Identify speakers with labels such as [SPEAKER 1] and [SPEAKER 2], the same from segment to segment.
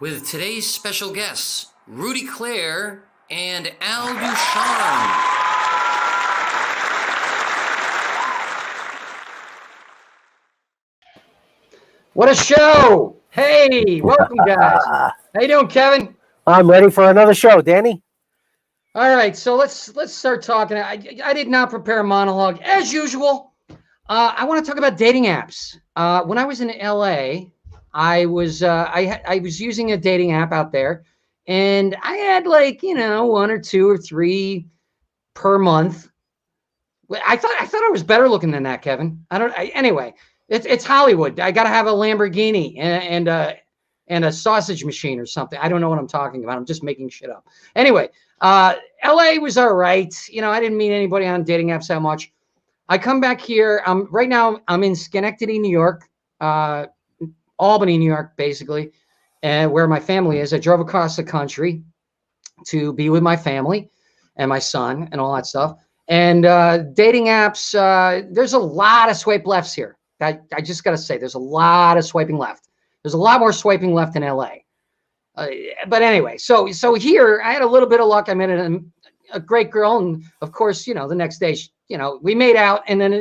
[SPEAKER 1] with today's special guests, Rudy Klahr and Ducharme.
[SPEAKER 2] What a show! Hey, welcome, guys. How you doing, Kevin?
[SPEAKER 3] I'm ready for another show, Danny.
[SPEAKER 2] All right, so let's start talking. I did not prepare a monologue as usual. I want to talk about dating apps. When I was in LA, I was using a dating app out there, and I had one or two or three per month. I thought I was better looking than that, Kevin. Anyway. It's Hollywood. I got to have a Lamborghini and a sausage machine or something. I don't know what I'm talking about. I'm just making shit up. Anyway, LA was all right. I didn't meet anybody on dating apps that much. I come back here. Right now I'm in Schenectady, New York, Albany, New York, basically, where my family is. I drove across the country to be with my family and my son and all that stuff. And dating apps, there's a lot of swipe lefts here. I just got to say, there's a lot of swiping left. There's a lot more swiping left in LA. But anyway, so here I had a little bit of luck. I met a great girl, and of course, the next day, we made out, and then,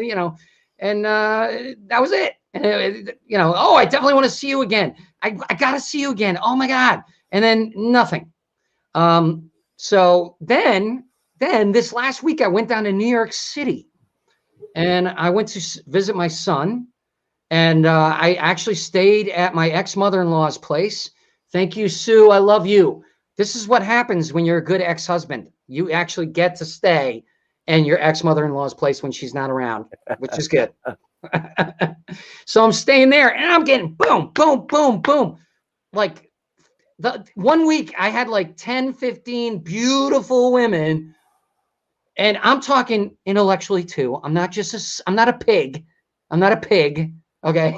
[SPEAKER 2] and that was it. And oh, I definitely want to see you again. I got to see you again. Oh my God. And then nothing. So then this last week I went down to New York City, and I went to visit my son. And I actually stayed at my ex-mother-in-law's place. Thank you, Sue. I love you. This is what happens when you're a good ex-husband. You actually get to stay in your ex-mother-in-law's place when she's not around, which is good. So I'm staying there, and I'm getting boom, boom, boom, boom. Like the 1 week, I had like 10, 15 beautiful women. And I'm talking intellectually too. I'm not a pig. I'm not a pig. Okay.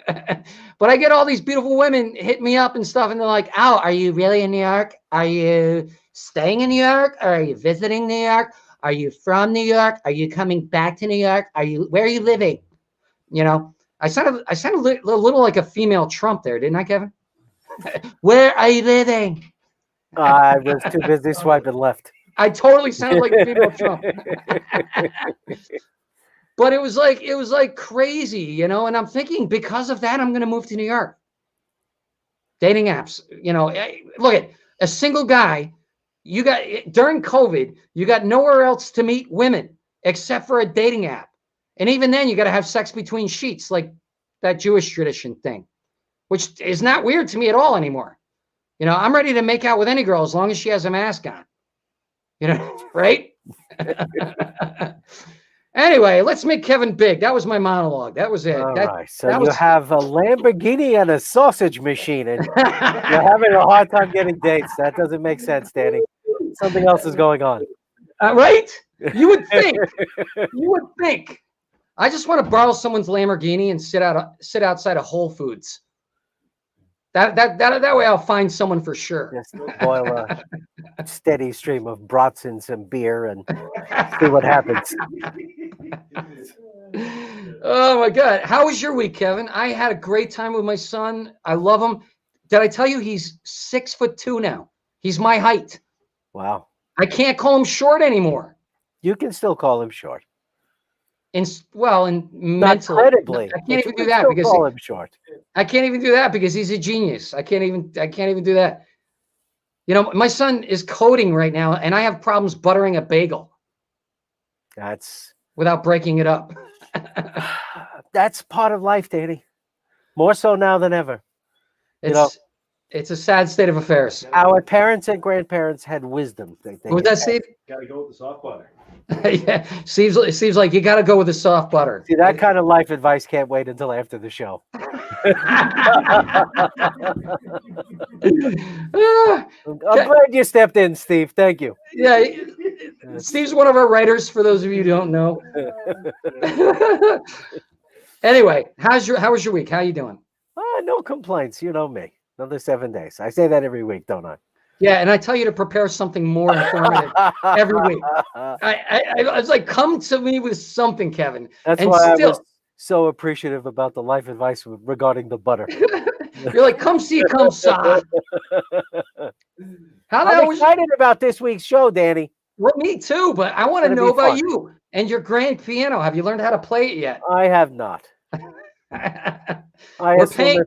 [SPEAKER 2] But I get all these beautiful women hit me up and stuff. And they're like, oh, are you really in New York? Are you staying in New York? Or are you visiting New York? Are you from New York? Are you coming back to New York? Where are you living? I sounded a little like a female Trump there, didn't I, Kevin? Where are you living?
[SPEAKER 3] I was too busy swiping left.
[SPEAKER 2] I totally sounded like a female Trump. But it was like crazy, and I'm thinking because of that, I'm going to move to New York. Dating apps, look at a single guy. You got during COVID, you got nowhere else to meet women except for a dating app. And even then you got to have sex between sheets, like that Jewish tradition thing, which is not weird to me at all anymore. I'm ready to make out with any girl as long as she has a mask on, right? Anyway, let's make Kevin big. That was my monologue. That was it.
[SPEAKER 3] All right. So you have a Lamborghini and a sausage machine, and you're having a hard time getting dates. That doesn't make sense, Danny. Something else is going on.
[SPEAKER 2] Right? You would think. You would think. I just want to borrow someone's Lamborghini and sit outside of Whole Foods. That way I'll find someone for sure.
[SPEAKER 3] Just boil a steady stream of brats and some beer and see what happens.
[SPEAKER 2] Oh my God. How was your week, Kevin? I had a great time with my son. I love him. Did I tell you he's 6'2" now? He's my height.
[SPEAKER 3] Wow.
[SPEAKER 2] I can't call him short anymore.
[SPEAKER 3] You can still call him short.
[SPEAKER 2] And mentally,
[SPEAKER 3] not credibly.
[SPEAKER 2] I can't even do that because
[SPEAKER 3] call him short.
[SPEAKER 2] I can't even do that because he's a genius. I can't even do that. My son is coding right now, and I have problems buttering a bagel.
[SPEAKER 3] That's
[SPEAKER 2] without breaking it up.
[SPEAKER 3] That's part of life, Danny. More so now than ever.
[SPEAKER 2] It's a sad state of affairs.
[SPEAKER 3] Our parents and grandparents had wisdom.
[SPEAKER 2] Was that Steve?
[SPEAKER 4] Got to go with the soft butter.
[SPEAKER 2] Yeah, it seems like you got to go with the soft butter.
[SPEAKER 3] See, that kind of life advice can't wait until after the show. I'm glad you stepped in, Steve. Thank you.
[SPEAKER 2] Yeah, Steve's one of our writers, for those of you who don't know. Anyway, how was your week? How you doing?
[SPEAKER 3] No complaints. You know me. Another 7 days. I say that every week, don't I?
[SPEAKER 2] Yeah, and I tell you to prepare something more informative every week. I was like, come to me with something, Kevin.
[SPEAKER 3] That's why I was so appreciative about the life advice regarding the butter.
[SPEAKER 2] You're like, come see, come saw. How the
[SPEAKER 3] I'm
[SPEAKER 2] hell was
[SPEAKER 3] excited about this week's show, Danny.
[SPEAKER 2] Well, me too, but I want to
[SPEAKER 3] It's
[SPEAKER 2] know
[SPEAKER 3] gonna be
[SPEAKER 2] about
[SPEAKER 3] fun.
[SPEAKER 2] you and your grand piano. Have you learned how to play it yet?
[SPEAKER 3] I have not. I
[SPEAKER 2] We're
[SPEAKER 3] assume
[SPEAKER 2] paying.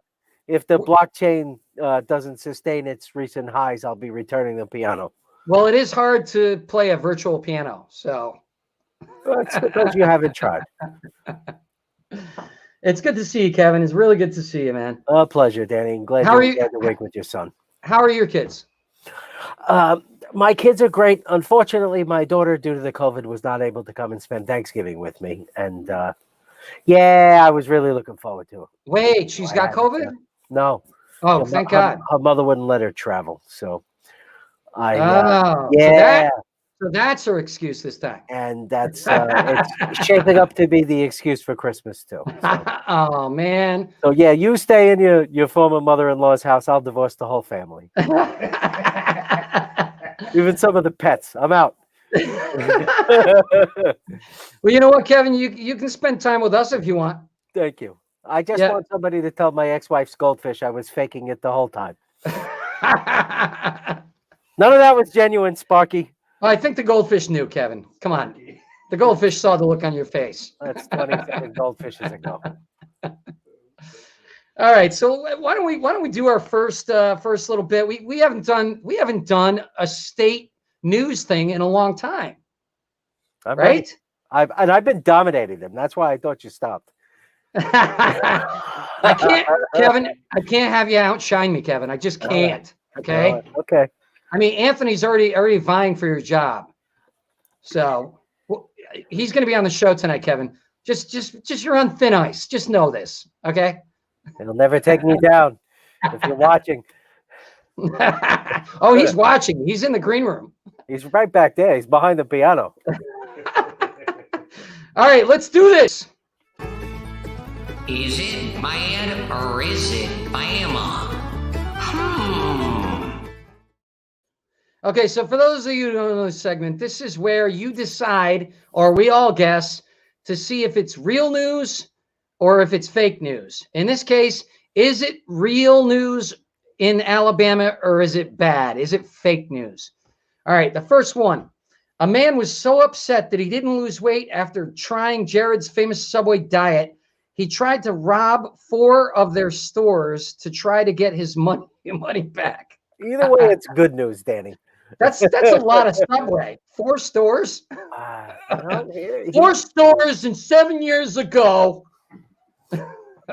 [SPEAKER 3] if the blockchain doesn't sustain its recent highs, I'll be returning the piano.
[SPEAKER 2] Well, it is hard to play a virtual piano, so
[SPEAKER 3] That's because you haven't tried.
[SPEAKER 2] it's good to see you, Kevin. It's really good to see you, man.
[SPEAKER 3] A pleasure, Danny. I'm glad
[SPEAKER 2] How
[SPEAKER 3] you
[SPEAKER 2] are you-
[SPEAKER 3] enjoyed the week with your son.
[SPEAKER 2] How are your kids?
[SPEAKER 3] My kids are great. Unfortunately, my daughter, due to the COVID, was not able to come and spend Thanksgiving with me. And yeah, I was really looking forward to it.
[SPEAKER 2] Wait, she's got COVID?
[SPEAKER 3] No.
[SPEAKER 2] Oh, thank God.
[SPEAKER 3] Her mother wouldn't let her travel. So
[SPEAKER 2] Oh,
[SPEAKER 3] yeah.
[SPEAKER 2] So that's her excuse this time.
[SPEAKER 3] And that's it's shaping up to be the excuse for Christmas too. So.
[SPEAKER 2] Oh man.
[SPEAKER 3] So yeah, you stay in your former mother-in-law's house. I'll divorce the whole family. Even some of the pets. I'm out.
[SPEAKER 2] Well, you know what, Kevin? You can spend time with us if you want.
[SPEAKER 3] Thank you. I just want somebody to tell my ex-wife's goldfish I was faking it the whole time. None of that was genuine, Sparky.
[SPEAKER 2] Well, I think the goldfish knew, Kevin. Come on. The goldfish saw the look on your face.
[SPEAKER 3] That's 27 goldfishes ago.
[SPEAKER 2] All right, so why don't we do our first little bit? We haven't done a state news thing in a long time, right?
[SPEAKER 3] I've been dominating them. That's why I thought you stopped.
[SPEAKER 2] I can't, Kevin. I can't have you outshine me, Kevin. I just can't. Okay.
[SPEAKER 3] Okay.
[SPEAKER 2] I mean, Anthony's already vying for your job, so he's going to be on the show tonight, Kevin. Just you're on thin ice. Just know this, okay?
[SPEAKER 3] It'll never take me down if you're watching.
[SPEAKER 2] Oh, he's watching. He's in the green room.
[SPEAKER 3] He's right back there. He's behind the piano.
[SPEAKER 2] All right, let's do this.
[SPEAKER 1] Is it bad or is it Bama?
[SPEAKER 2] Okay, so for those of you who don't know this segment, this is where you decide, or we all guess, to see if it's real news or if it's fake news. In this case, is it real news in Alabama or is it bad? Is it fake news? All right, the first one. A man was so upset that he didn't lose weight after trying Jared's famous Subway diet, he tried to rob 4 of their stores to try to get his money back.
[SPEAKER 3] Either way, it's good news, Danny.
[SPEAKER 2] That's a lot of Subway. 4 stores? 4 stores in 7 years ago.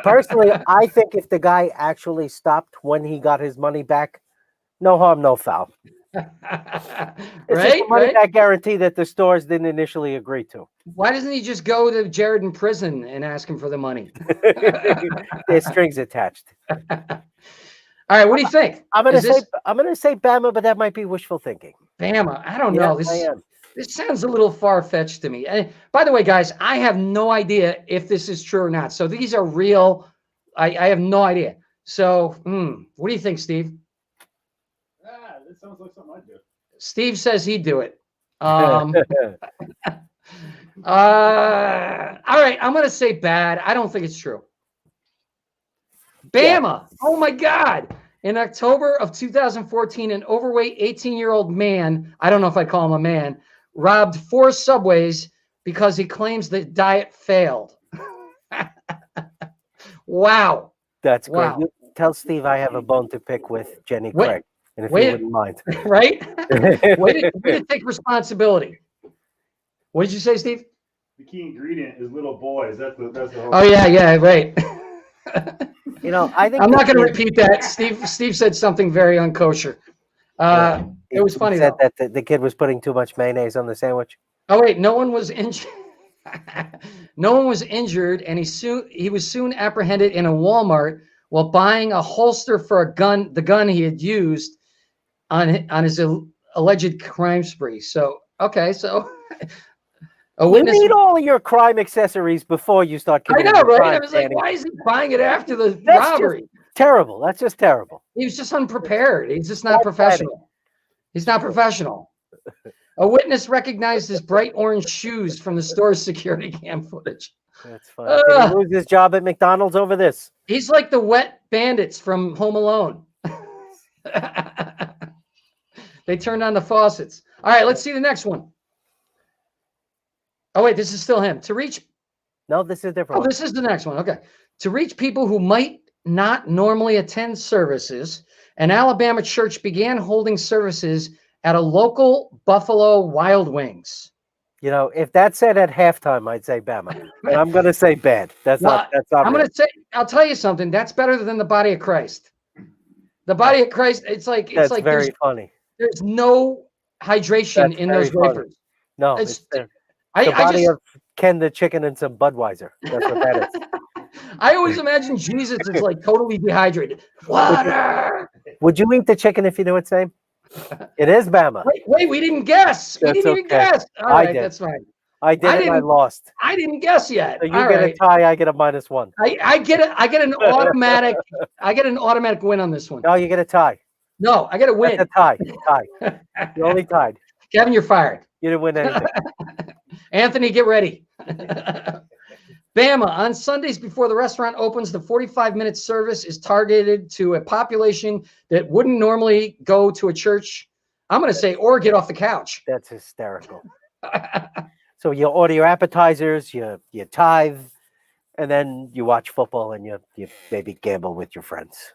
[SPEAKER 3] Personally, I think if the guy actually stopped when he got his money back, no harm, no foul. It's just a money back guarantee that the stores didn't initially agree to.
[SPEAKER 2] Why doesn't he just go to Jared in prison and ask him for the money?
[SPEAKER 3] There's strings attached.
[SPEAKER 2] All right, what do you think?
[SPEAKER 3] I'm gonna say Bama, but that might be wishful thinking.
[SPEAKER 2] Bama, I don't know. This sounds a little far-fetched to me. And by the way, guys, I have no idea if this is true or not. So these are real. I have no idea. So, what do you think, Steve?
[SPEAKER 4] This sounds like something I'd do.
[SPEAKER 2] Steve says he'd do it. All right, I'm going to say bad. I don't think it's true. Bama. Yeah. Oh, my God. In October of 2014, an overweight 18-year-old man, I don't know if I'd call him a man, robbed 4 Subways because he claims the diet failed. Wow.
[SPEAKER 3] That's great. You tell Steve I have a bone to pick with Jenny Craig. And if you wouldn't mind.
[SPEAKER 2] Right? way to take responsibility. What did you say, Steve?
[SPEAKER 4] The key ingredient is little boys. That's the whole
[SPEAKER 2] Oh, yeah, right.
[SPEAKER 3] You know, I think
[SPEAKER 2] I'm not going to repeat that. Steve said something very unkosher. It was funny.
[SPEAKER 3] He said that the kid was putting too much mayonnaise on the sandwich.
[SPEAKER 2] Oh wait, no one was injured. No one was injured, and he was soon apprehended in a Walmart while buying a holster for a gun, the gun he had used on his alleged crime spree. So a witness.
[SPEAKER 3] You need all of your crime accessories before you start committing
[SPEAKER 2] I know, right?
[SPEAKER 3] crime,
[SPEAKER 2] I was like,
[SPEAKER 3] Danny.
[SPEAKER 2] why is he buying it after the robbery?
[SPEAKER 3] Terrible. That's just terrible.
[SPEAKER 2] He was just unprepared. He's just not professional. He's not professional. A witness recognized his bright orange shoes from the store's security cam footage.
[SPEAKER 3] That's funny. Did he lose his job at McDonald's over this?
[SPEAKER 2] He's like the wet bandits from Home Alone. They turned on the faucets. All right, let's see the next one. Oh, wait, this is still him. To reach...
[SPEAKER 3] No, this is a different
[SPEAKER 2] Oh,
[SPEAKER 3] one.
[SPEAKER 2] this is the next one. Okay. To reach people who might not normally attend services, an Alabama church began holding services at a local Buffalo Wild Wings.
[SPEAKER 3] You know, if that said at halftime, I'd say Bama. But I'm going to say bad. That's not
[SPEAKER 2] I'm
[SPEAKER 3] real.
[SPEAKER 2] going to say, I'll tell you something. That's better than the body of Christ. The body of Christ, it's like
[SPEAKER 3] very funny.
[SPEAKER 2] There's no hydration in those wafers.
[SPEAKER 3] No,
[SPEAKER 2] it's
[SPEAKER 3] the body of Ken the Chicken and some Budweiser. That's what that is.
[SPEAKER 2] I always imagine Jesus is like totally dehydrated. Water.
[SPEAKER 3] Would you eat the chicken if you knew its name? It is Bama.
[SPEAKER 2] Wait, we didn't guess. We didn't even guess. All right, that's fine.
[SPEAKER 3] I did. I lost.
[SPEAKER 2] I didn't guess yet.
[SPEAKER 3] So you get a tie. I get a -1.
[SPEAKER 2] I get an automatic. I get an automatic win on this one.
[SPEAKER 3] No, you get a tie.
[SPEAKER 2] No, I get a win.
[SPEAKER 3] That's a tie. You only tied.
[SPEAKER 2] Kevin, you're fired.
[SPEAKER 3] You didn't win anything.
[SPEAKER 2] Anthony, get ready. Bama, on Sundays before the restaurant opens, the 45-minute service is targeted to a population that wouldn't normally go to a church. I'm going to say, or get off the couch.
[SPEAKER 3] That's hysterical. So you order your appetizers, you tithe, and then you watch football and you maybe gamble with your friends.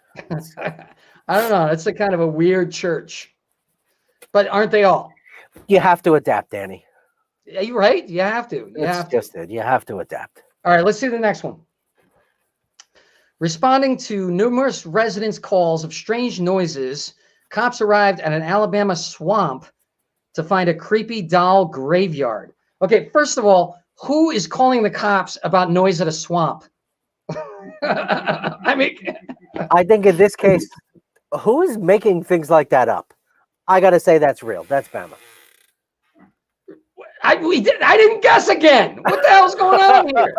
[SPEAKER 2] I don't know. It's a kind of a weird church. But aren't they all?
[SPEAKER 3] You have to adapt, Danny.
[SPEAKER 2] Are you right? You have to. You have
[SPEAKER 3] to adapt.
[SPEAKER 2] All right, let's see the next one. Responding to numerous residents' calls of strange noises, cops arrived at an Alabama swamp to find a creepy doll graveyard. Okay, first of all, who is calling the cops about noise at a swamp? I
[SPEAKER 3] think in this case, who is making things like that up? I got to say that's real. That's Bama.
[SPEAKER 2] I didn't guess again. What the hell's going on here?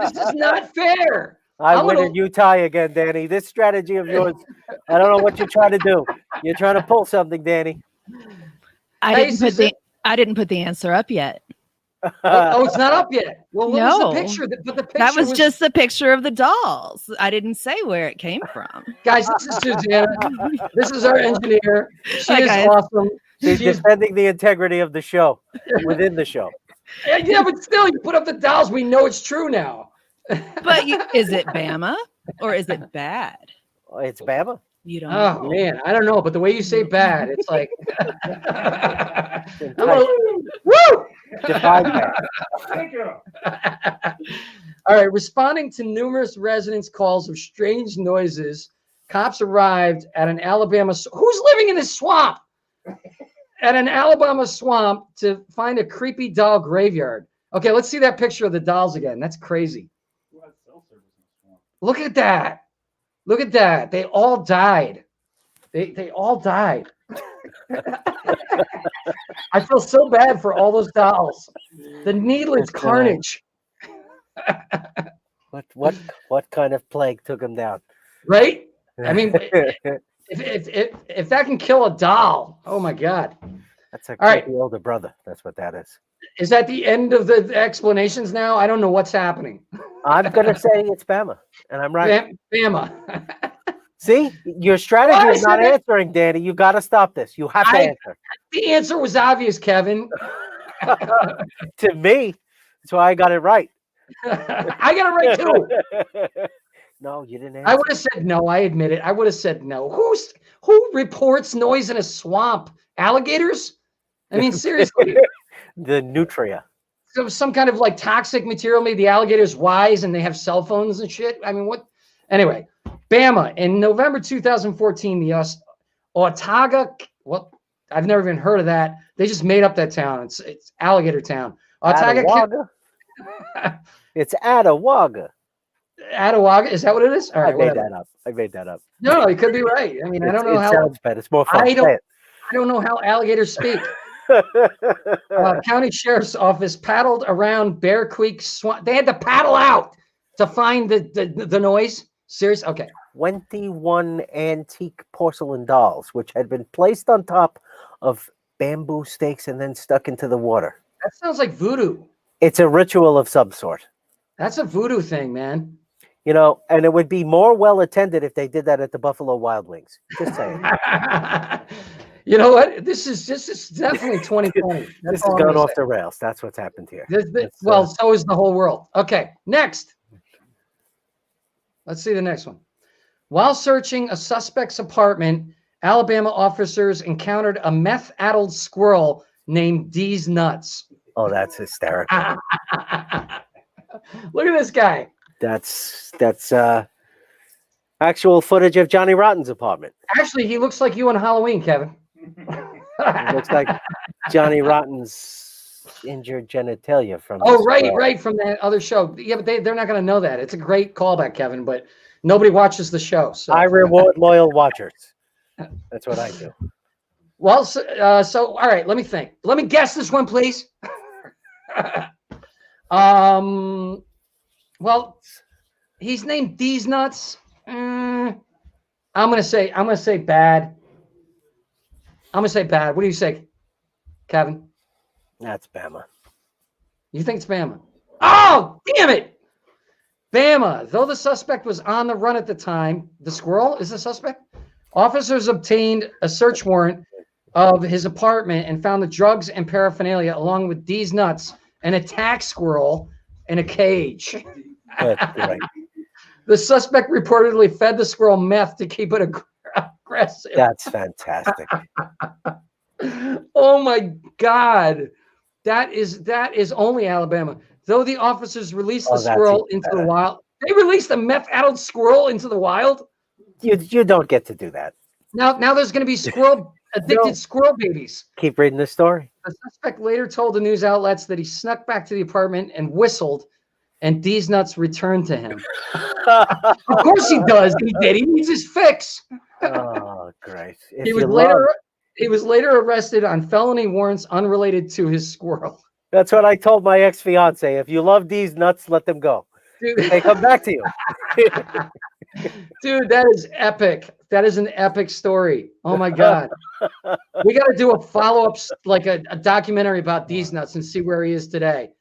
[SPEAKER 2] This is not fair.
[SPEAKER 3] I win and you tie again, Danny. This strategy of yours, I don't know what you're trying to do. You're trying to pull something, Danny.
[SPEAKER 5] I didn't put the answer up yet.
[SPEAKER 2] Oh, it's not up yet. Well, what was the picture?
[SPEAKER 5] That was just the picture of the dolls. I didn't say where it came from.
[SPEAKER 2] Guys, this is Susanna. This is our engineer. She is awesome.
[SPEAKER 3] She's defending the integrity of the show within the show.
[SPEAKER 2] Yeah, but still, you put up the dolls. We know it's true now.
[SPEAKER 5] But is it Bama or is it bad?
[SPEAKER 3] It's Bama.
[SPEAKER 5] You don't
[SPEAKER 2] know. Oh, man. I don't know. But the way you say bad, it's like. Woo!
[SPEAKER 3] Define that.
[SPEAKER 4] Thank you.
[SPEAKER 2] All right. Responding to numerous residents' calls of strange noises, cops arrived at an Alabama. Who's living in this swamp? At an Alabama swamp to find a creepy doll graveyard. Okay, let's see that picture of the dolls again. That's crazy. Look at that. Look at that. They all died. They all died. I feel so bad for all those dolls. The needless carnage.
[SPEAKER 3] What kind of plague took them down?
[SPEAKER 2] Right? I mean, if that can kill a doll, oh my God.
[SPEAKER 3] That's a creepy older brother. That's what that is.
[SPEAKER 2] Is that the end of the explanations now? I don't know what's happening.
[SPEAKER 3] I'm going to say it's Bama, and I'm right.
[SPEAKER 2] Bama.
[SPEAKER 3] See, your strategy is not answering, Danny. You got to stop this. You have to answer.
[SPEAKER 2] The answer was obvious, Kevin.
[SPEAKER 3] To me, that's why I got it right.
[SPEAKER 2] I got it right too.
[SPEAKER 3] No, you didn't answer.
[SPEAKER 2] I would have said no. I admit it. I would have said no. Who reports noise in a swamp? Alligators? I mean, seriously.
[SPEAKER 3] The nutria.
[SPEAKER 2] So some kind of like toxic material made the alligators wise and they have cell phones and shit. I mean, what? Anyway, Bama. In November 2014, the Autauga, I've never even heard of that. They just made up that town. It's Alligator Town.
[SPEAKER 3] Autauga. It's Attawaga.
[SPEAKER 2] Attawaga, is that what it is? All right,
[SPEAKER 3] I made that up.
[SPEAKER 2] No, you could be right. I mean, I don't know how.
[SPEAKER 3] It sounds better. It's more fun.
[SPEAKER 2] I don't know how alligators speak. County Sheriff's Office paddled around Bear Creek Swamp. They had to paddle out to find the noise. Serious? Okay.
[SPEAKER 3] 21 antique porcelain dolls, which had been placed on top of bamboo stakes and then stuck into the water.
[SPEAKER 2] That sounds like voodoo.
[SPEAKER 3] It's a ritual of some sort.
[SPEAKER 2] That's a voodoo thing, man.
[SPEAKER 3] You know, and it would be more well attended if they did that at the Buffalo Wild Wings. Just saying.
[SPEAKER 2] You know what? This is definitely 2020.
[SPEAKER 3] This is going off the rails. That's what's happened here.
[SPEAKER 2] Well, so is the whole world. Okay, next. Let's see the next one. While searching a suspect's apartment, Alabama officers encountered a meth-addled squirrel named Diz Nuts.
[SPEAKER 3] Oh, that's hysterical.
[SPEAKER 2] Look at this guy.
[SPEAKER 3] That's actual footage of Johnny Rotten's apartment.
[SPEAKER 2] Actually, he looks like you on Halloween, Kevin.
[SPEAKER 3] It looks like Johnny Rotten's injured genitalia from.
[SPEAKER 2] Oh, right, from that other show. Yeah, but they're not going to know that. It's a great callback, Kevin, but nobody watches the show. So.
[SPEAKER 3] I reward loyal watchers. That's what I do.
[SPEAKER 2] Well, so all right, let me think. Let me guess this one, please. Well, he's named Diz Nuts. I'm gonna say bad. I'm gonna say bad. What do you say, Kevin?
[SPEAKER 3] That's Bama.
[SPEAKER 2] You think it's Bama? Oh, damn it! Bama. Though the suspect was on the run at the time, the squirrel is the suspect. Officers obtained a search warrant of his apartment and found the drugs and paraphernalia along with Diz Nuts, an attack squirrel, in a cage.
[SPEAKER 3] That's right.
[SPEAKER 2] The suspect reportedly fed the squirrel meth to keep it aggressive.
[SPEAKER 3] That's fantastic.
[SPEAKER 2] Oh my God. That is only Alabama. Though the officers released the squirrel into the wild. They released a meth-addled squirrel into the wild?
[SPEAKER 3] You don't get to do that.
[SPEAKER 2] Now there's going to be addicted squirrel babies.
[SPEAKER 3] Keep reading the story.
[SPEAKER 2] The suspect later told the news outlets that he snuck back to the apartment and whistled, and Diz Nuts returned to him. Of course he does. He did. He needs his fix.
[SPEAKER 3] Oh, great.
[SPEAKER 2] He was later arrested on felony warrants unrelated to his squirrel.
[SPEAKER 3] That's what I told my ex-fiance. If you love Diz Nuts, let them go.
[SPEAKER 2] Dude.
[SPEAKER 3] They come back to you.
[SPEAKER 2] Dude, that is epic. That is an epic story. Oh my God. We got to do a follow-up, like a documentary about Diz Nuts and see where he is today.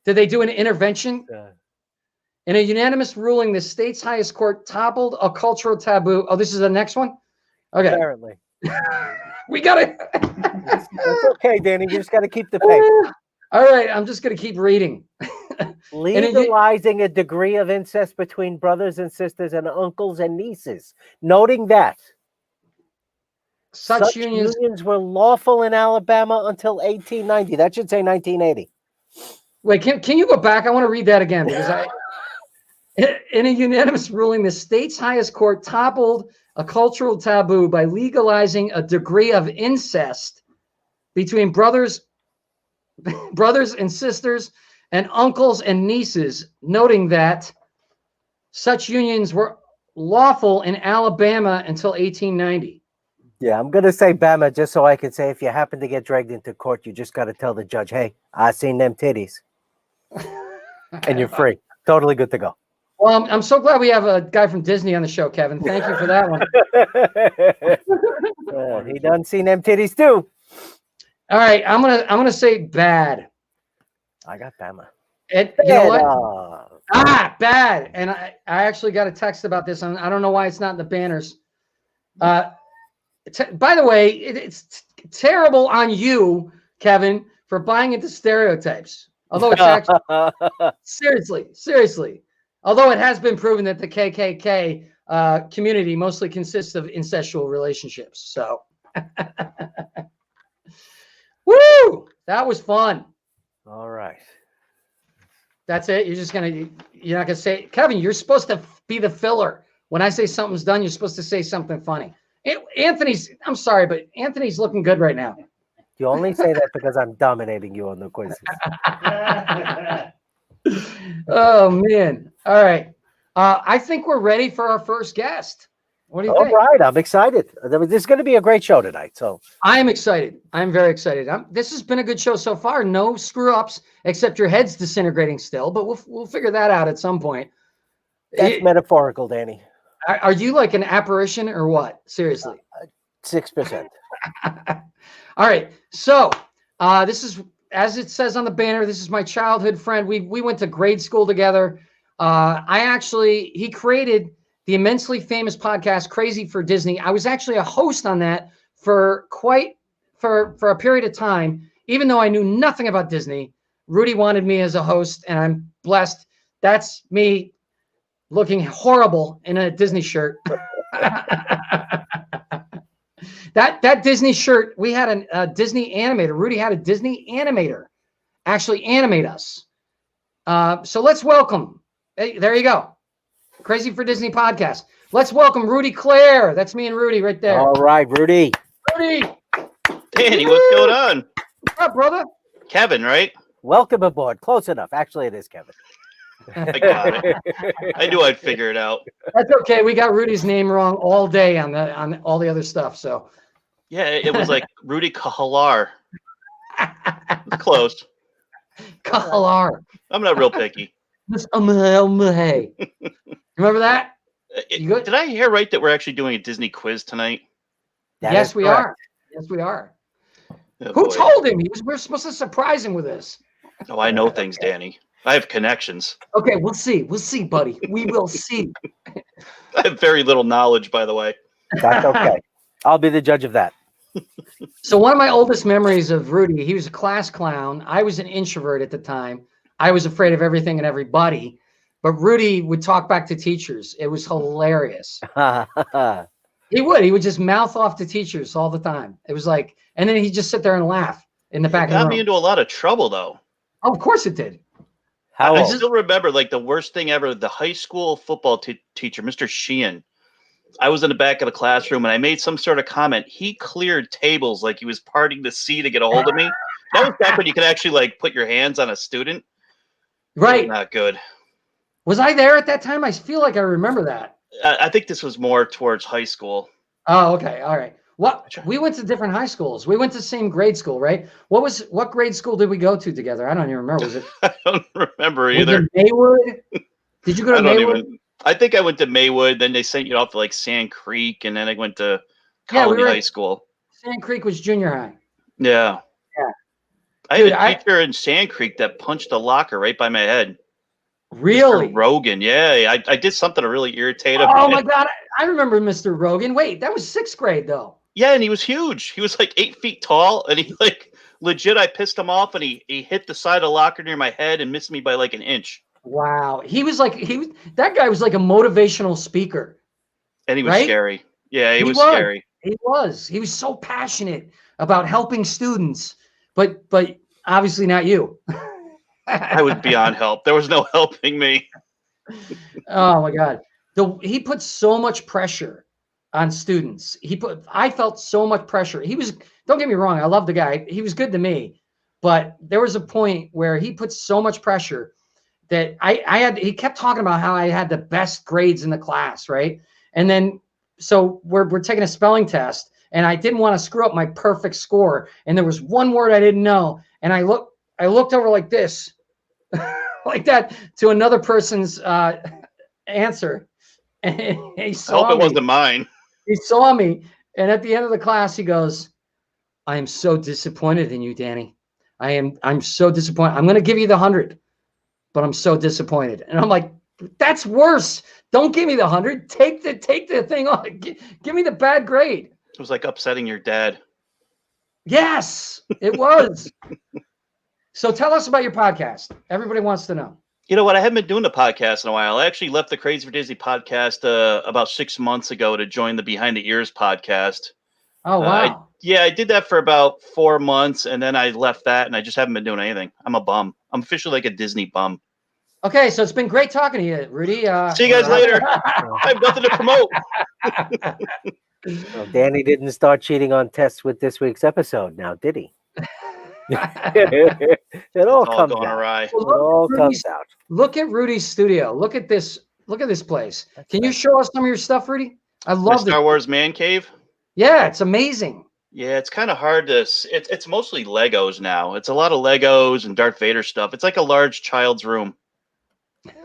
[SPEAKER 2] Did they do an intervention? In a unanimous ruling, the state's highest court toppled a cultural taboo. Oh, this is the next one? Okay.
[SPEAKER 3] Apparently.
[SPEAKER 2] We got it.
[SPEAKER 3] That's okay, Danny. You just got to keep the paper.
[SPEAKER 2] All right. I'm just going to keep reading.
[SPEAKER 3] Legalizing a degree of incest between brothers and sisters and uncles and nieces, noting that such unions were lawful in Alabama until 1890. That should say 1980.
[SPEAKER 2] Wait, can you go back? I want to read that again because in a unanimous ruling, the state's highest court toppled a cultural taboo by legalizing a degree of incest between brothers and sisters and uncles and nieces, noting that such unions were lawful in Alabama until 1890.
[SPEAKER 3] Yeah, I'm going to say Bama just so I can say if you happen to get dragged into court, you just got to tell the judge, hey, I seen them titties. And you're free. Totally good to go.
[SPEAKER 2] Well, I'm so glad we have a guy from Disney on the show, Kevin. Thank you for that one.
[SPEAKER 3] He done seen them titties too.
[SPEAKER 2] All right, I'm gonna say bad.
[SPEAKER 3] I got Bama.
[SPEAKER 2] You know what? Bad. And I actually got a text about this. I don't know why it's not in the banners. By the way, it's terrible on you, Kevin, for buying into stereotypes. Although it's actually seriously. Although it has been proven that the KKK community mostly consists of incestual relationships. So, woo! That was fun.
[SPEAKER 3] All right.
[SPEAKER 2] That's it. You're not gonna say, Kevin, you're supposed to be the filler. When I say something's done, you're supposed to say something funny. I'm sorry, but Anthony's looking good right now.
[SPEAKER 3] You only say that because I'm dominating you on the quizzes.
[SPEAKER 2] Oh man. All right. I think we're ready for our first guest. What do you think?
[SPEAKER 3] All right. I'm excited. This is going to be a great show tonight. So
[SPEAKER 2] I am excited. I'm very excited. This has been a good show so far. No screw ups, except your head's disintegrating still, but we'll figure that out at some point.
[SPEAKER 3] That's metaphorical, Danny.
[SPEAKER 2] Are you like an apparition or what? Seriously.
[SPEAKER 3] 6%.
[SPEAKER 2] All right. So this is as it says on the banner, this is my childhood friend. We went to grade school together. He created the immensely famous podcast, Crazy for Disney. I was actually a host on that for a period of time, even though I knew nothing about Disney. Rudy wanted me as a host, and I'm blessed. That's me looking horrible in a Disney shirt. That Disney shirt, we had a Disney animator. Rudy had a Disney animator actually animate us. So let's welcome. Hey, there you go. Crazy for Disney podcast. Let's welcome Rudy Klahr. That's me and Rudy right there.
[SPEAKER 3] All right, Rudy.
[SPEAKER 2] Rudy.
[SPEAKER 6] Danny, what's going on?
[SPEAKER 2] What's up, brother?
[SPEAKER 6] Kevin, right?
[SPEAKER 3] Welcome aboard. Close enough. Actually, it is Kevin.
[SPEAKER 6] I got it. I knew I'd figure it out.
[SPEAKER 2] That's okay. We got Rudy's name wrong all day on all the other stuff. So
[SPEAKER 6] Yeah, it was like Rudy Klahr. Close.
[SPEAKER 2] Klahr.
[SPEAKER 6] I'm not real picky.
[SPEAKER 2] Remember that? You good?
[SPEAKER 6] Did I hear right that we're actually doing a Disney quiz tonight?
[SPEAKER 2] Yes, we are. Yes, we are.
[SPEAKER 6] Oh,
[SPEAKER 2] Who
[SPEAKER 6] boy.
[SPEAKER 2] told him? We're supposed to surprise him with this.
[SPEAKER 6] Oh, I know things, Danny. I have connections.
[SPEAKER 2] Okay, we'll see. We'll see, buddy. We will see.
[SPEAKER 6] I have very little knowledge, by the way.
[SPEAKER 3] That's okay. I'll be the judge of that.
[SPEAKER 2] So one of my oldest memories of Rudy, he was a class clown. I was an introvert at the time. I was afraid of everything and everybody. But Rudy would talk back to teachers. It was hilarious. He would just mouth off to teachers all the time. It was like, and then he'd just sit there and laugh in the back of the
[SPEAKER 6] Got
[SPEAKER 2] room.
[SPEAKER 6] me into a lot of trouble, though.
[SPEAKER 2] Oh, of course it did.
[SPEAKER 3] How
[SPEAKER 6] I
[SPEAKER 3] old?
[SPEAKER 6] still remember, like, the worst thing ever, the high school football teacher, Mr. Sheehan. I was in the back of the classroom, and I made some sort of comment. He cleared tables like he was parting the sea to get a hold of me. That was back when you could actually, like, put your hands on a student.
[SPEAKER 2] Right.
[SPEAKER 6] Not good.
[SPEAKER 2] Was I there at that time? I feel like I remember that.
[SPEAKER 6] I think this was more towards high school.
[SPEAKER 2] Oh, okay. All right. We went to different high schools. We went to the same grade school, right? What grade school did we go to together? I don't even remember. Was it?
[SPEAKER 6] I don't remember
[SPEAKER 2] Was
[SPEAKER 6] either.
[SPEAKER 2] it Maywood? Did you go to Maywood?
[SPEAKER 6] I think I went to Maywood. Then they sent you off to like Sand Creek, and then I went to Colony High School.
[SPEAKER 2] Sand Creek was junior high.
[SPEAKER 6] Yeah.
[SPEAKER 2] Yeah.
[SPEAKER 6] I had a teacher in Sand Creek that punched a locker right by my head.
[SPEAKER 2] Really?
[SPEAKER 6] Mr. Rogan. Yeah, I did something to really irritate him.
[SPEAKER 2] Oh my God, I remember Mr. Rogan. Wait, that was 6th grade though.
[SPEAKER 6] Yeah, and he was huge. He was like 8 feet tall, and he like legit. I pissed him off, and he hit the side of the locker near my head and missed me by like an inch.
[SPEAKER 2] Wow, that guy was like a motivational speaker.
[SPEAKER 6] And he was
[SPEAKER 2] right?
[SPEAKER 6] scary. Yeah, he was scary.
[SPEAKER 2] He was so passionate about helping students, but obviously not you.
[SPEAKER 6] I was beyond help. There was no helping me.
[SPEAKER 2] Oh my God. He put so much pressure on students. I felt so much pressure. Don't get me wrong, I love the guy. He was good to me, but there was a point where he put so much pressure that he kept talking about how I had the best grades in the class, right? And then so we're taking a spelling test, and I didn't want to screw up my perfect score. And there was one word I didn't know, and I looked over like this, like that, to another person's answer. And he saw
[SPEAKER 6] I hope it
[SPEAKER 2] me.
[SPEAKER 6] wasn't mine.
[SPEAKER 2] He saw me, and at the end of the class, he goes, "I am so disappointed in you, Danny. I'm so disappointed. I'm going to give you the 100, but I'm so disappointed." And I'm like, "That's worse. Don't give me the 100. Take the thing off. Give me the bad grade."
[SPEAKER 6] It was like upsetting your dad.
[SPEAKER 2] Yes, it was. So tell us about your podcast. Everybody wants to know.
[SPEAKER 6] You know what? I haven't been doing the podcast in a while. I actually left the Crazy for Disney podcast about 6 months ago to join the Behind the Ears podcast.
[SPEAKER 2] Oh, wow.
[SPEAKER 6] I did that for about 4 months, and then I left that, and I just haven't been doing anything. I'm a bum. I'm officially like a Disney bum.
[SPEAKER 2] Okay, so it's been great talking to you, Rudy.
[SPEAKER 6] See you guys later. I have nothing to promote.
[SPEAKER 3] Well, Danny didn't start cheating on tests with this week's episode now, did he? It all comes
[SPEAKER 6] going
[SPEAKER 3] out.
[SPEAKER 6] awry.
[SPEAKER 3] It all comes out.
[SPEAKER 2] Look at Rudy's studio. Look at this place. Can you show us some of your stuff, Rudy? I love
[SPEAKER 6] Star Wars Man Cave.
[SPEAKER 2] Yeah, it's amazing.
[SPEAKER 6] Yeah, it's kind of hard to. It's mostly Legos now. It's a lot of Legos and Darth Vader stuff. It's like a large child's room.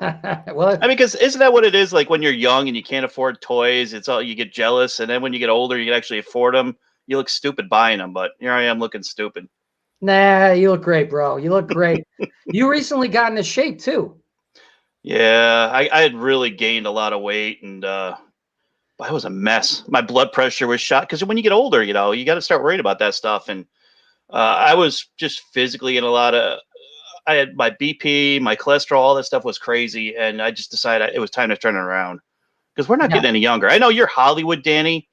[SPEAKER 2] Well,
[SPEAKER 6] I mean, because isn't that what it is? Like when you're young and you can't afford toys, it's all you get jealous, and then when you get older, you can actually afford them. You look stupid buying them, but here I am looking stupid.
[SPEAKER 2] Nah, you look great, bro. You look great. You recently got into shape too.
[SPEAKER 6] Yeah, I had really gained a lot of weight, and I was a mess. My blood pressure was shot because when you get older, you know, you got to start worrying about that stuff. And I was just physically in a lot of. I had my BP, my cholesterol, all that stuff was crazy, and I just decided it was time to turn it around because we're not getting any younger. I know you're Hollywood, Danny,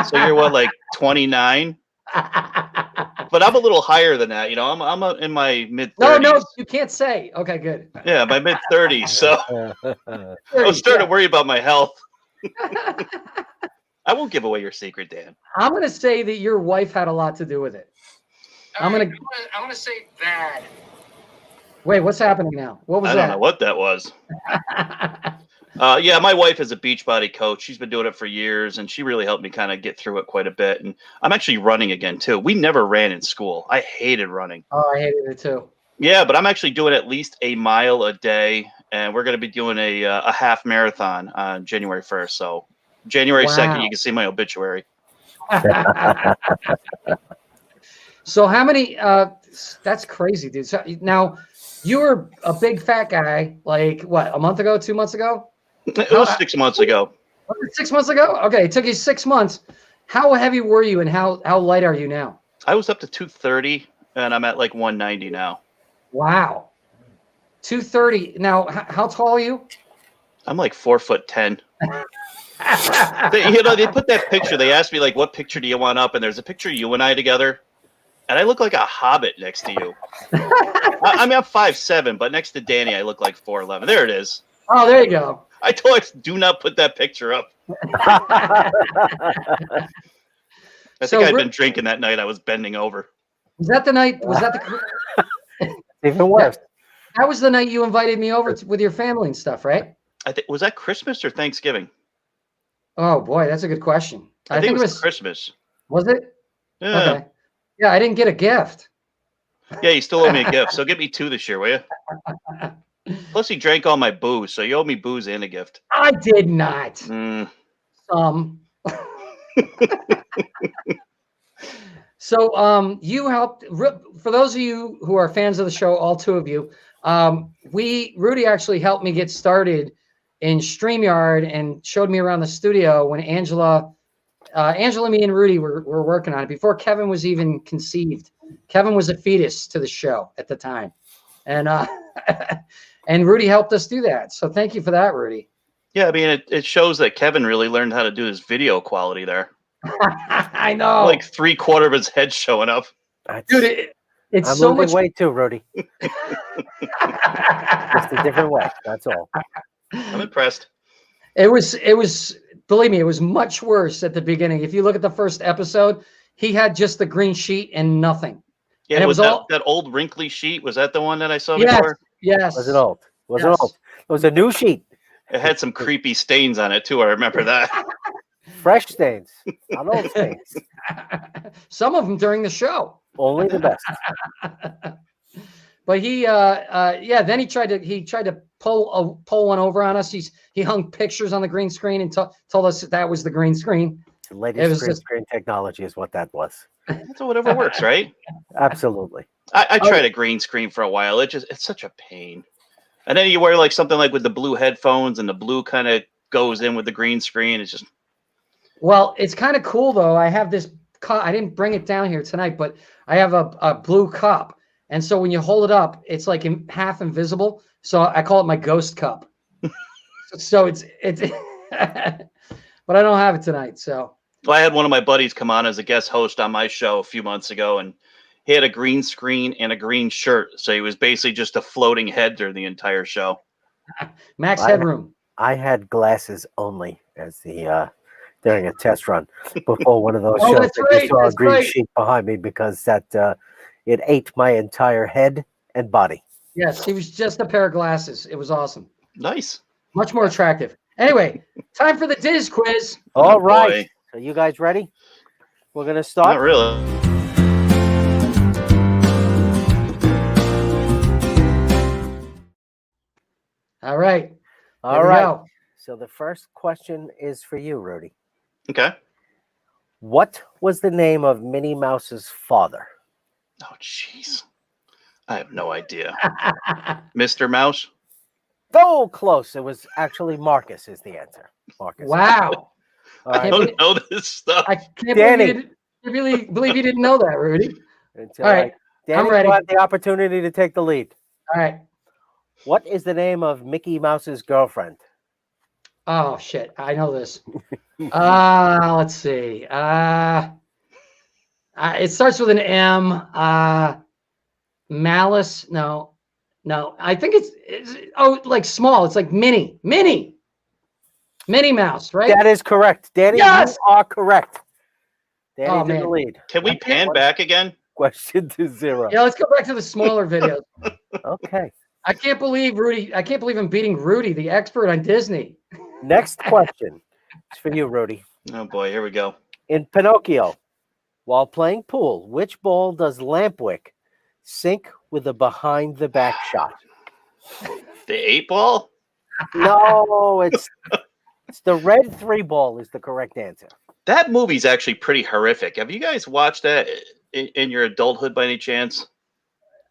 [SPEAKER 6] so you're what, like 29, but I'm a little higher than that. You know, I'm in my mid 30s.
[SPEAKER 2] No, you can't say. Okay, good.
[SPEAKER 6] Yeah, my mid 30s. So I was starting to worry about my health. I won't give away your secret, Dan.
[SPEAKER 2] I'm gonna say that your wife had a lot to do with it. I'm gonna say that. Wait, what's happening now? What was that?
[SPEAKER 6] I don't know what that was. Yeah, my wife is a Beachbody coach. She's been doing it for years, and she really helped me kind of get through it quite a bit. And I'm actually running again, too. We never ran in school. I hated running.
[SPEAKER 2] Oh, I hated it, too.
[SPEAKER 6] Yeah, but I'm actually doing at least a mile a day, and we're going to be doing a half marathon on January 1st. So January 2nd, you can see my obituary.
[SPEAKER 2] So how many, that's crazy, dude. So now you were a big fat guy, like what, a month ago, 2 months ago?
[SPEAKER 6] It was 6 months ago.
[SPEAKER 2] 6 months ago? Okay, it took you 6 months. How heavy were you and how light are you now?
[SPEAKER 6] I was up to 230 and I'm at like 190 now.
[SPEAKER 2] Wow. 230. Now, how tall are you?
[SPEAKER 6] I'm like 4'10". They put that picture. They asked me like, what picture do you want up? And there's a picture of you and I together. And I look like a hobbit next to you. I mean, I'm 5'7", but next to Danny, I look like 4'11". There it is.
[SPEAKER 2] Oh, there you go.
[SPEAKER 6] I told her, do not put that picture up. I think I'd been drinking that night. I was bending over.
[SPEAKER 2] Was that the night? Was that the?
[SPEAKER 3] Even worse.
[SPEAKER 2] That was the night you invited me over with your family and stuff, right?
[SPEAKER 6] I think was that Christmas or Thanksgiving?
[SPEAKER 2] Oh boy, that's a good question.
[SPEAKER 6] I think it was Christmas.
[SPEAKER 2] Was it?
[SPEAKER 6] Yeah.
[SPEAKER 2] Okay. Yeah, I didn't get a gift.
[SPEAKER 6] Yeah, you still owe me a gift, so get me 2 this year, will you? Plus, he drank all my booze, so you owe me booze and a gift.
[SPEAKER 2] I did not. Some. So, you helped. For those of you who are fans of the show, all 2 of you, Rudy actually helped me get started in StreamYard and showed me around the studio when Angela, me and Rudy were working on it before Kevin was even conceived. Kevin was a fetus to the show at the time, and and Rudy helped us do that. So thank you for that, Rudy.
[SPEAKER 6] Yeah, I mean, it shows that Kevin really learned how to do his video quality there.
[SPEAKER 2] I know.
[SPEAKER 6] Like 3/4 of his head showing up.
[SPEAKER 2] Dude, it's
[SPEAKER 3] I'm
[SPEAKER 2] so
[SPEAKER 3] losing
[SPEAKER 2] much
[SPEAKER 3] weight too, Rudy. Just a different way. That's all.
[SPEAKER 6] I'm impressed.
[SPEAKER 2] It was. Believe me, it was much worse at the beginning. If you look at the first episode, he had just the green sheet and nothing.
[SPEAKER 6] Yeah,
[SPEAKER 2] and
[SPEAKER 6] was that old wrinkly sheet? Was that the one that I saw before?
[SPEAKER 2] Yes.
[SPEAKER 3] Was it old? Was it old? It was a new sheet.
[SPEAKER 6] It had some creepy stains on it too. I remember that.
[SPEAKER 3] Fresh stains, not old stains.
[SPEAKER 2] Some of them during the show.
[SPEAKER 3] Only the best.
[SPEAKER 2] But then he tried to pull one over on us. He hung pictures on the green screen and told us that was the green screen.
[SPEAKER 3] The latest green screen technology is what that was.
[SPEAKER 6] So whatever works, right?
[SPEAKER 3] Absolutely.
[SPEAKER 6] I tried a green screen for a while. It's such a pain. And then you wear like something like with the blue headphones and the blue kind of goes in with the green screen. It's just.
[SPEAKER 2] Well, it's kind of cool though. I have this cup. I didn't bring it down here tonight, but I have a blue cup. And so when you hold it up, it's like half invisible. So I call it my ghost cup. So it's but I don't have it tonight. So.
[SPEAKER 6] Well, I had one of my buddies come on as a guest host on my show a few months ago, and he had a green screen and a green shirt. So he was basically just a floating head during the entire show.
[SPEAKER 2] Max headroom.
[SPEAKER 3] I had glasses only as during a test run before one of those shows.
[SPEAKER 2] That's
[SPEAKER 3] I
[SPEAKER 2] right,
[SPEAKER 3] just saw
[SPEAKER 2] that's
[SPEAKER 3] a green
[SPEAKER 2] right.
[SPEAKER 3] sheet behind me because it ate my entire head and body.
[SPEAKER 2] Yes, he was just a pair of glasses. It was awesome.
[SPEAKER 6] Nice.
[SPEAKER 2] Much more attractive. Anyway, time for the Diz quiz.
[SPEAKER 3] All right.
[SPEAKER 6] Boy.
[SPEAKER 3] So you guys ready? We're going to start.
[SPEAKER 6] Not really.
[SPEAKER 2] All right.
[SPEAKER 3] All right. So the first question is for you, Rudy.
[SPEAKER 6] Okay.
[SPEAKER 3] What was the name of Minnie Mouse's father?
[SPEAKER 6] Oh, jeez. I have no idea. Mr. Mouse?
[SPEAKER 3] So close. It was actually Marcus is the answer. Marcus.
[SPEAKER 2] Wow.
[SPEAKER 3] All
[SPEAKER 6] I
[SPEAKER 3] right.
[SPEAKER 6] don't know this stuff.
[SPEAKER 2] I can't
[SPEAKER 3] Danny.
[SPEAKER 2] believe you didn't know that, Rudy.
[SPEAKER 3] Until
[SPEAKER 2] All right.
[SPEAKER 3] Danny,
[SPEAKER 2] I'm ready.
[SPEAKER 3] you have the opportunity to take the lead.
[SPEAKER 2] All right.
[SPEAKER 3] What is the name of Mickey Mouse's girlfriend?
[SPEAKER 2] Oh shit! I know this. Let's see. It starts with an M. Malice? No. I think it's like small. It's like Minnie Mouse, right?
[SPEAKER 3] That is correct, Danny.
[SPEAKER 2] Yes!
[SPEAKER 3] You are correct. Danny's in
[SPEAKER 2] man.
[SPEAKER 3] the lead.
[SPEAKER 6] Can we pan back again?
[SPEAKER 3] Question to 0.
[SPEAKER 2] Yeah, let's go back to the smaller videos.
[SPEAKER 3] Okay.
[SPEAKER 2] I can't believe I'm beating Rudy, the expert on Disney.
[SPEAKER 3] Next question. It's for you, Rudy.
[SPEAKER 6] Oh, boy. Here we go.
[SPEAKER 3] In Pinocchio, while playing pool, which ball does Lampwick sink with a behind-the-back shot?
[SPEAKER 6] The 8-ball?
[SPEAKER 3] No, it's the red 3 ball is the correct answer.
[SPEAKER 6] That movie's actually pretty horrific. Have you guys watched that in your adulthood by any chance?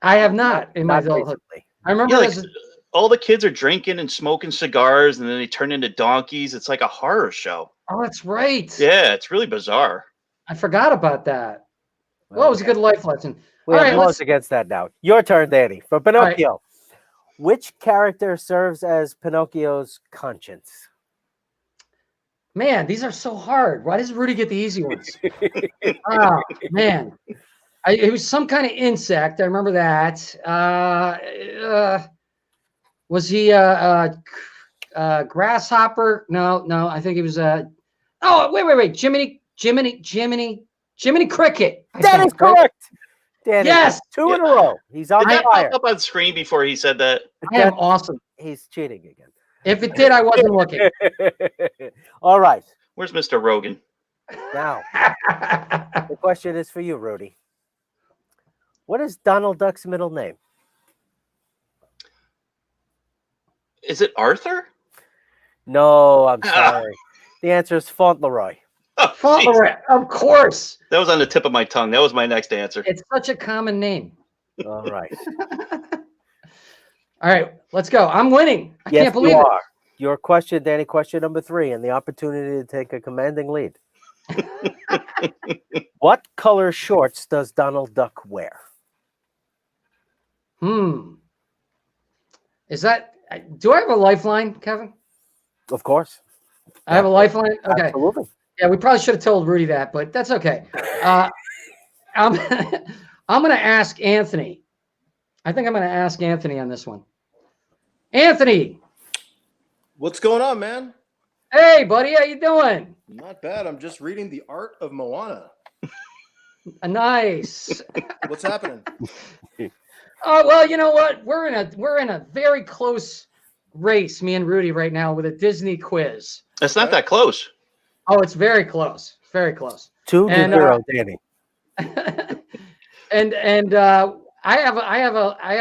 [SPEAKER 2] I have not in my
[SPEAKER 3] Not
[SPEAKER 2] adulthood.
[SPEAKER 3] recently.
[SPEAKER 2] I remember
[SPEAKER 6] Yeah, like,
[SPEAKER 2] this.
[SPEAKER 6] all the kids are drinking and smoking cigars, and then they turn into donkeys. It's like a horror show.
[SPEAKER 2] Oh, that's right.
[SPEAKER 6] Yeah, it's really bizarre.
[SPEAKER 2] I forgot about that. Well, it was a good life lesson.
[SPEAKER 3] We
[SPEAKER 2] All
[SPEAKER 3] have
[SPEAKER 2] right,
[SPEAKER 3] laws against that now. Your turn, Danny. For Pinocchio,
[SPEAKER 2] right.
[SPEAKER 3] which character serves as Pinocchio's conscience?
[SPEAKER 2] Man, these are so hard. Why does Rudy get the easy ones? Oh, man. It was some kind of insect. I remember that. Was he a grasshopper? No. I think he was a. Oh, wait. Jiminy Cricket.
[SPEAKER 3] That is correct. Danny,
[SPEAKER 2] Yes.
[SPEAKER 3] 2 in a row. He's on
[SPEAKER 6] Did that
[SPEAKER 3] fire.
[SPEAKER 6] pop up on screen before he said that?
[SPEAKER 2] I am awesome.
[SPEAKER 3] He's cheating again.
[SPEAKER 2] If it did, I wasn't looking.
[SPEAKER 3] All right.
[SPEAKER 6] Where's Mr. Rogan?
[SPEAKER 3] Now, the question is for you, Rudy. What is Donald Duck's middle name?
[SPEAKER 6] Is it Arthur?
[SPEAKER 3] No, I'm sorry. The answer is Fauntleroy.
[SPEAKER 6] Oh,
[SPEAKER 2] Fauntleroy, of course.
[SPEAKER 6] that was on the tip of my tongue. That was my next answer.
[SPEAKER 2] It's such a common name.
[SPEAKER 3] All right.
[SPEAKER 2] All right, let's go. I'm winning. I
[SPEAKER 3] Yes,
[SPEAKER 2] can't believe
[SPEAKER 3] you
[SPEAKER 2] it.
[SPEAKER 3] are. Your question, Danny, question number 3, and the opportunity to take a commanding lead. What color shorts does Donald Duck wear?
[SPEAKER 2] Is that? Do I have a lifeline, Kevin?
[SPEAKER 3] Of course.
[SPEAKER 2] I have a lifeline. Okay.
[SPEAKER 3] Absolutely.
[SPEAKER 2] Yeah, we probably should have told Rudy that, but that's okay. I'm going to ask Anthony. I think I'm going to ask Anthony on this one. Anthony.
[SPEAKER 7] What's going on, man?
[SPEAKER 2] Hey, buddy, how you doing?
[SPEAKER 7] Not bad. I'm just reading The Art of Moana.
[SPEAKER 2] Nice.
[SPEAKER 7] What's happening?
[SPEAKER 2] Well, you know what? We're in a very close race, me and Rudy, right now with a Disney quiz.
[SPEAKER 6] It's not that close.
[SPEAKER 2] Oh, it's very close. Very close.
[SPEAKER 3] 2-0, Danny.
[SPEAKER 2] And I have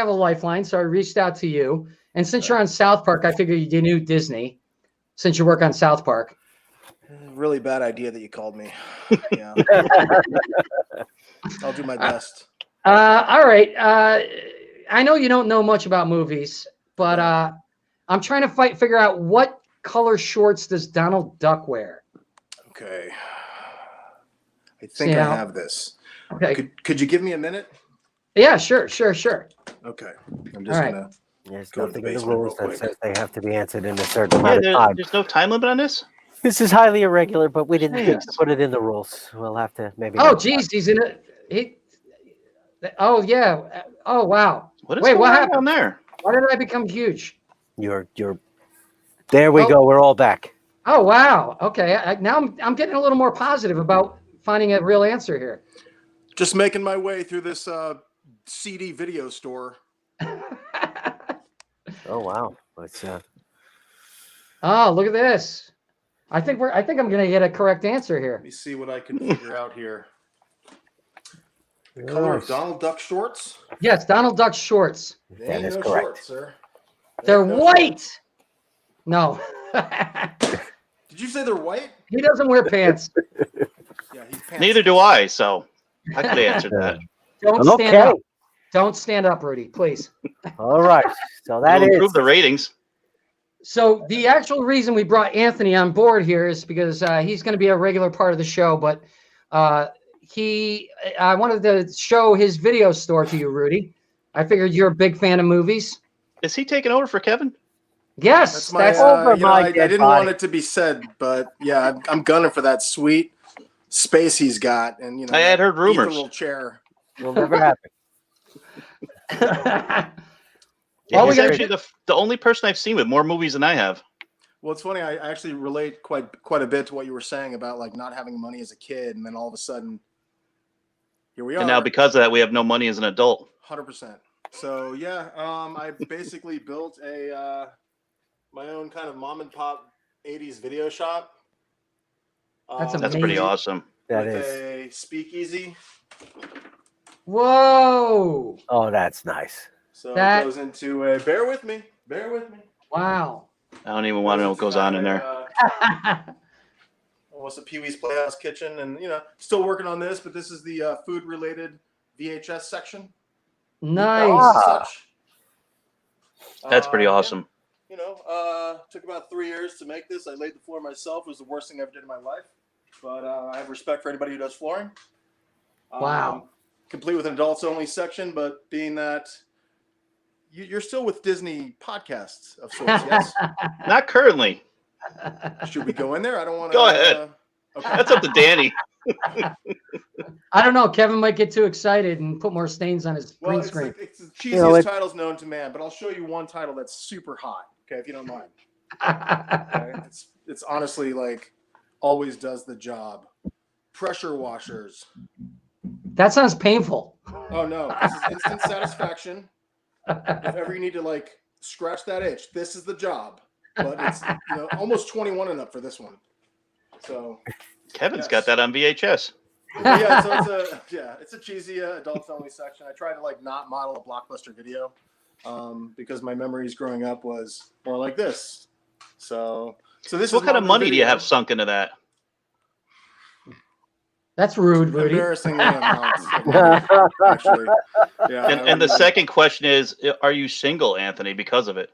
[SPEAKER 2] a lifeline, so I reached out to you. And since you're on South Park, I figured you knew Disney, since you work on South Park.
[SPEAKER 7] Really bad idea that you called me. Yeah. I'll do my best.
[SPEAKER 2] All right. I know you don't know much about movies, but I'm trying to figure out what color shorts does Donald Duck wear.
[SPEAKER 7] Okay. I think I have this.
[SPEAKER 2] Okay.
[SPEAKER 7] Could you give me a minute?
[SPEAKER 2] Yeah, sure.
[SPEAKER 7] Okay. I'm just
[SPEAKER 2] All right.
[SPEAKER 7] gonna.
[SPEAKER 3] There's
[SPEAKER 7] Go to the
[SPEAKER 3] nothing in the
[SPEAKER 7] basement
[SPEAKER 3] rules
[SPEAKER 7] real
[SPEAKER 3] that
[SPEAKER 7] quick.
[SPEAKER 3] says they have to be answered in a certain amount of time.
[SPEAKER 6] There's no time limit on this?
[SPEAKER 3] This is highly irregular, but we didn't think to
[SPEAKER 6] Jeez.
[SPEAKER 3] put it in the rules. We'll have to maybe.
[SPEAKER 2] Oh, geez, he's in it. Oh, yeah. Oh, wow.
[SPEAKER 6] What is
[SPEAKER 2] Wait,
[SPEAKER 6] going
[SPEAKER 2] what
[SPEAKER 6] on
[SPEAKER 2] happened?
[SPEAKER 6] down there?
[SPEAKER 2] Why did I become huge?
[SPEAKER 3] You're. There we go. We're all back.
[SPEAKER 2] Oh, wow. Okay. Now I'm getting a little more positive about finding a real answer here.
[SPEAKER 7] Just making my way through this CD video store.
[SPEAKER 3] Oh wow. Let's.
[SPEAKER 2] Oh, look at this. I think I'm gonna get a correct answer here.
[SPEAKER 7] Let me see what I can figure out here. The color of Donald Duck shorts?
[SPEAKER 2] Yes, Donald Duck shorts.
[SPEAKER 7] They
[SPEAKER 3] That
[SPEAKER 7] ain't
[SPEAKER 3] is
[SPEAKER 7] no
[SPEAKER 3] correct.
[SPEAKER 7] shorts, sir.
[SPEAKER 2] They're
[SPEAKER 7] ain't no
[SPEAKER 2] white. No.
[SPEAKER 7] shorts. Did you say they're white?
[SPEAKER 2] He doesn't wear pants.
[SPEAKER 7] Yeah, he's pants.
[SPEAKER 6] Neither do I, so I could have answered that.
[SPEAKER 2] Don't stand up. Don't stand up, Rudy, please.
[SPEAKER 3] All right. So that
[SPEAKER 6] It'll
[SPEAKER 3] is
[SPEAKER 6] improve the ratings.
[SPEAKER 2] So the actual reason we brought Anthony on board here is because he's going to be a regular part of the show, but I wanted to show his video store to you, Rudy. I figured you're a big fan of movies.
[SPEAKER 6] Is he taking over for Kevin?
[SPEAKER 2] Yes,
[SPEAKER 3] that's over
[SPEAKER 7] I didn't want it to be said, but yeah, I'm gunning for that sweet space he's got, and
[SPEAKER 6] I had heard rumors.
[SPEAKER 7] Little chair.
[SPEAKER 3] will never happen.
[SPEAKER 6] He's actually the only person I've seen with more movies than I have.
[SPEAKER 7] Well, it's funny. I actually relate quite a bit to what you were saying about like not having money as a kid, and then all of a sudden, here we are.
[SPEAKER 6] And now because of that, we have no money as an adult.
[SPEAKER 7] 100%. So yeah, I basically built a my own kind of mom and pop 80s video shop.
[SPEAKER 6] That's pretty awesome.
[SPEAKER 3] That
[SPEAKER 7] with
[SPEAKER 3] is
[SPEAKER 7] a speakeasy.
[SPEAKER 2] Whoa!
[SPEAKER 3] Oh, that's nice.
[SPEAKER 7] So it goes into a bear with me.
[SPEAKER 2] Wow.
[SPEAKER 6] I don't even want to know what goes on in there.
[SPEAKER 7] Almost a Pee-wee's Playhouse kitchen, and still working on this, but this is the food-related VHS section.
[SPEAKER 2] Nice.
[SPEAKER 6] That's pretty awesome.
[SPEAKER 7] Took about 3 years to make this. I laid the floor myself. It was the worst thing I ever did in my life, but I have respect for anybody who does flooring.
[SPEAKER 2] Wow.
[SPEAKER 7] Complete with an adults-only section, but being that you're still with Disney podcasts of sorts, yes?
[SPEAKER 6] Not currently.
[SPEAKER 7] Should we go in there? I don't want to.
[SPEAKER 6] Go ahead.
[SPEAKER 7] Okay.
[SPEAKER 6] That's up to Danny.
[SPEAKER 2] I don't know. Kevin might get too excited and put more stains on his green screen.
[SPEAKER 7] It's the cheesiest titles known to man, but I'll show you one title that's super hot. Okay, if you don't mind. Okay? It's honestly like always does the job. Pressure washers.
[SPEAKER 2] That sounds painful.
[SPEAKER 7] Oh no, this is instant satisfaction. If ever you need to like scratch that itch, this is the job. But it's almost 21 and up for this one. So
[SPEAKER 6] Kevin's got that on VHS.
[SPEAKER 7] Yeah, so it's a cheesy adults only section. I tried to like not model a Blockbuster video because my memories growing up was more like this. So this.
[SPEAKER 6] What kind of money do you have sunk into that?
[SPEAKER 2] That's rude, Rudy.
[SPEAKER 7] Embarrassingly amounts. Actually, yeah.
[SPEAKER 6] And the second question is, are you single, Anthony, because of it?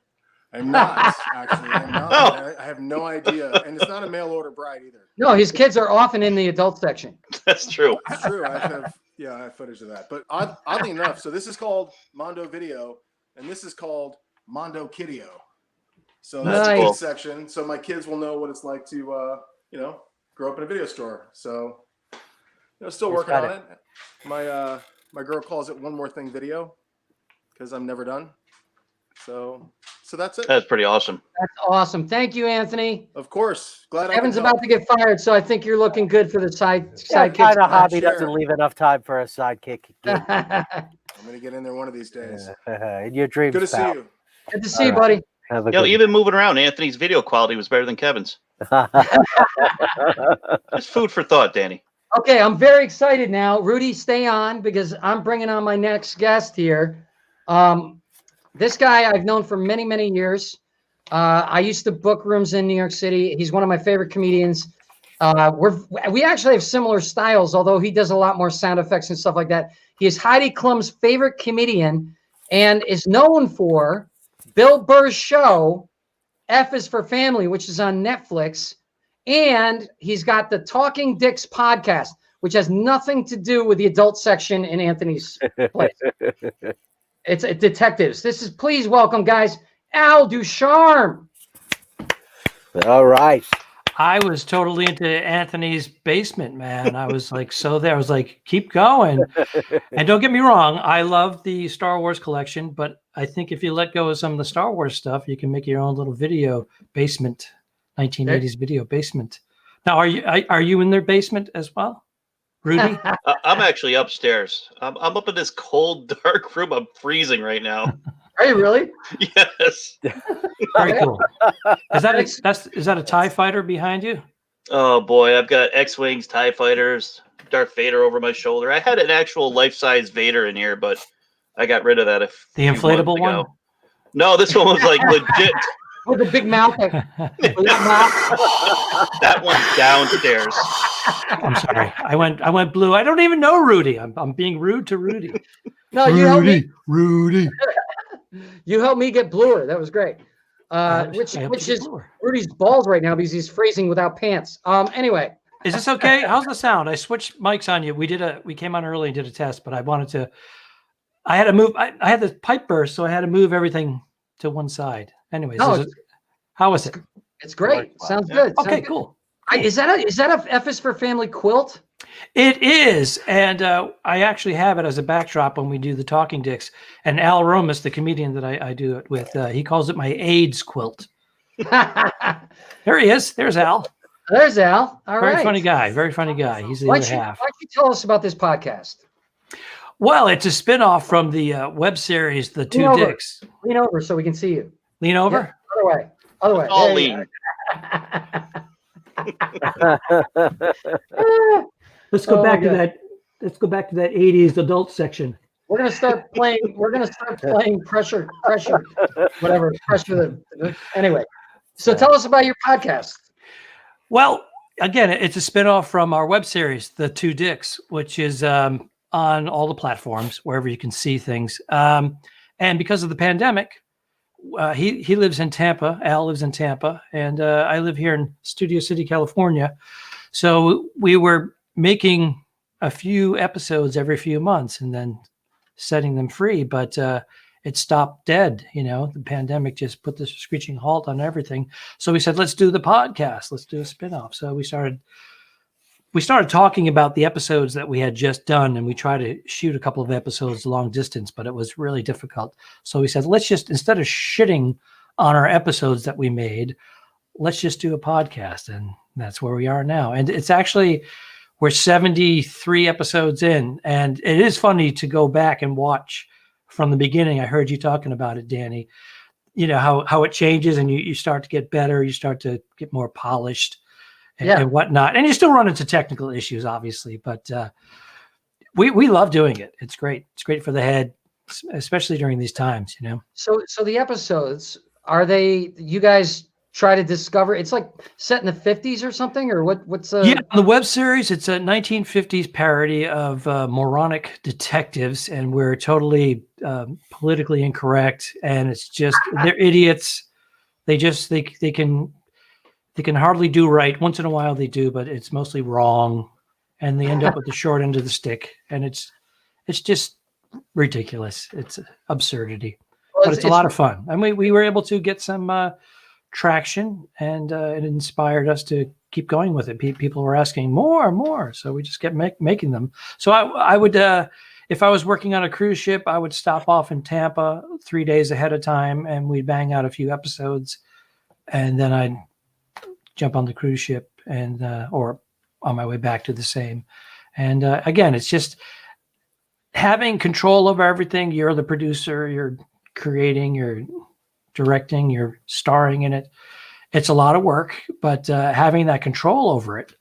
[SPEAKER 7] I'm not, actually. I'm not. Oh. I have no idea. And it's not a mail order bride either.
[SPEAKER 2] No, his kids are often in the adult section.
[SPEAKER 6] That's true.
[SPEAKER 7] It's true. I have footage of that. But oddly enough, so this is called Mondo Video, and this is called Mondo Kiddio. So that's a kid section. So my kids will know what it's like to, grow up in a video store. So, still working on it. My girl calls it One More Thing Video because I'm never done. So that's it.
[SPEAKER 6] That's pretty awesome.
[SPEAKER 2] That's awesome. Thank you, Anthony.
[SPEAKER 7] Of course. Glad
[SPEAKER 2] Kevin's about to get fired, so I think you're looking good for the sidekick.
[SPEAKER 3] Kind of hobby doesn't leave enough time for a sidekick.
[SPEAKER 7] I'm gonna get in there one of these days.
[SPEAKER 3] In your dreams.
[SPEAKER 7] Good to see you.
[SPEAKER 2] Good to see you, buddy.
[SPEAKER 6] Even moving around, Anthony's video quality was better than Kevin's. Just food for thought, Danny.
[SPEAKER 2] Okay, I'm very excited now. Rudy, stay on because I'm bringing on my next guest here. This guy I've known for many, many years. I used to book rooms in New York City. He's one of my favorite comedians. We actually have similar styles, although he does a lot more sound effects and stuff like that. He is Heidi Klum's favorite comedian and is known for Bill Burr's show, F is for Family, which is on Netflix. And he's got the Talking Dicks podcast, which has nothing to do with the adult section in Anthony's place. It's detectives. Please welcome, guys, Al Ducharme.
[SPEAKER 3] All right.
[SPEAKER 8] I was totally into Anthony's basement, man. I was like, so there. I was like, keep going. And don't get me wrong, I love the Star Wars collection, but I think if you let go of some of the Star Wars stuff, you can make your own little video basement, 1980s video basement. Now, are you in their basement as well, Rudy?
[SPEAKER 6] I'm actually upstairs. I'm up in this cold, dark room. I'm freezing right now.
[SPEAKER 2] Are you really?
[SPEAKER 6] Yes.
[SPEAKER 8] Very cool. Is that a TIE fighter behind you?
[SPEAKER 6] Oh boy, I've got X-Wings, TIE fighters, Darth Vader over my shoulder. I had an actual life-size Vader in here, but I got rid of that.
[SPEAKER 8] The inflatable one?
[SPEAKER 6] No, this one was like legit.
[SPEAKER 2] With a big mouth.
[SPEAKER 6] That one's downstairs.
[SPEAKER 8] I'm sorry. I went blue. I don't even know Rudy. I'm being rude to Rudy.
[SPEAKER 2] No, you helped me.
[SPEAKER 8] Rudy.
[SPEAKER 2] You helped me get bluer. That was great. Which is
[SPEAKER 8] bluer.
[SPEAKER 2] Rudy's balls right now because he's freezing without pants. Anyway.
[SPEAKER 8] Is this okay? How's the sound? I switched mics on you. We came on early and did a test, but I had to move. I had the pipe burst, so I had to move everything to one side. Anyways, how is it?
[SPEAKER 2] It's great. Sounds good.
[SPEAKER 8] Okay, cool.
[SPEAKER 2] Is that a F is for family quilt?
[SPEAKER 8] It is, and I actually have it as a backdrop when we do the Talking Dicks. And Al Romas, the comedian that I do it with, he calls it my AIDS quilt. There he is. There's Al.
[SPEAKER 2] There's Al. All right.
[SPEAKER 8] Very funny guy. Very funny guy. He's the other half.
[SPEAKER 2] Why don't you tell us about this podcast?
[SPEAKER 8] Well, it's a spinoff from the web series, The Two Dicks.
[SPEAKER 2] Lean over so we can see you.
[SPEAKER 8] Lean over?
[SPEAKER 2] Yeah, other way. Other way.
[SPEAKER 6] All lean.
[SPEAKER 8] Let's go back to that. Let's go back to that 80s adult section.
[SPEAKER 2] We're gonna start playing pressure, whatever, pressure. Anyway, so tell us about your podcast.
[SPEAKER 8] Well, again, it's a spinoff from our web series, The Two Dicks, which is on all the platforms wherever you can see things. And because of the pandemic, he lives in Tampa. Al lives in Tampa, and I live here in Studio City, California. So we were making a few episodes every few months and then setting them free, but it stopped dead. The pandemic just put the screeching halt on everything. So we said, let's do the podcast. Let's do a spinoff. So we started talking about the episodes that we had just done, and we tried to shoot a couple of episodes long distance, but it was really difficult. So we said, let's just, instead of shitting on our episodes that we made, let's just do a podcast. And that's where we are now. And it's actually, we're 73 episodes in, and it is funny to go back and watch from the beginning. I heard you talking about it, Danny, how it changes, and you start to get better. You start to get more polished and whatnot. And you still run into technical issues, obviously, but we love doing it. It's great. It's great for the head, especially during these times,
[SPEAKER 2] So the episodes, are they, you guys try to discover, it's like set in the 50s or something, or what's
[SPEAKER 8] yeah, the web series, it's a 1950s parody of moronic detectives, and we're totally politically incorrect, and it's just, they're idiots. They can hardly do right. Once in a while they do, but it's mostly wrong, and they end up with the short end of the stick, and it's just ridiculous. It's absurdity, but it's a lot of fun. And we were able to get some traction, and it inspired us to keep going with it. People were asking more, so we just kept making them. So I would, if I was working on a cruise ship, I would stop off in Tampa 3 days ahead of time, and we'd bang out a few episodes, and then I'd jump on the cruise ship and or on my way back to the same. And again, it's just having control over everything. You're the producer, you're creating, you're directing, you're starring in it. It's a lot of work, but having that control over it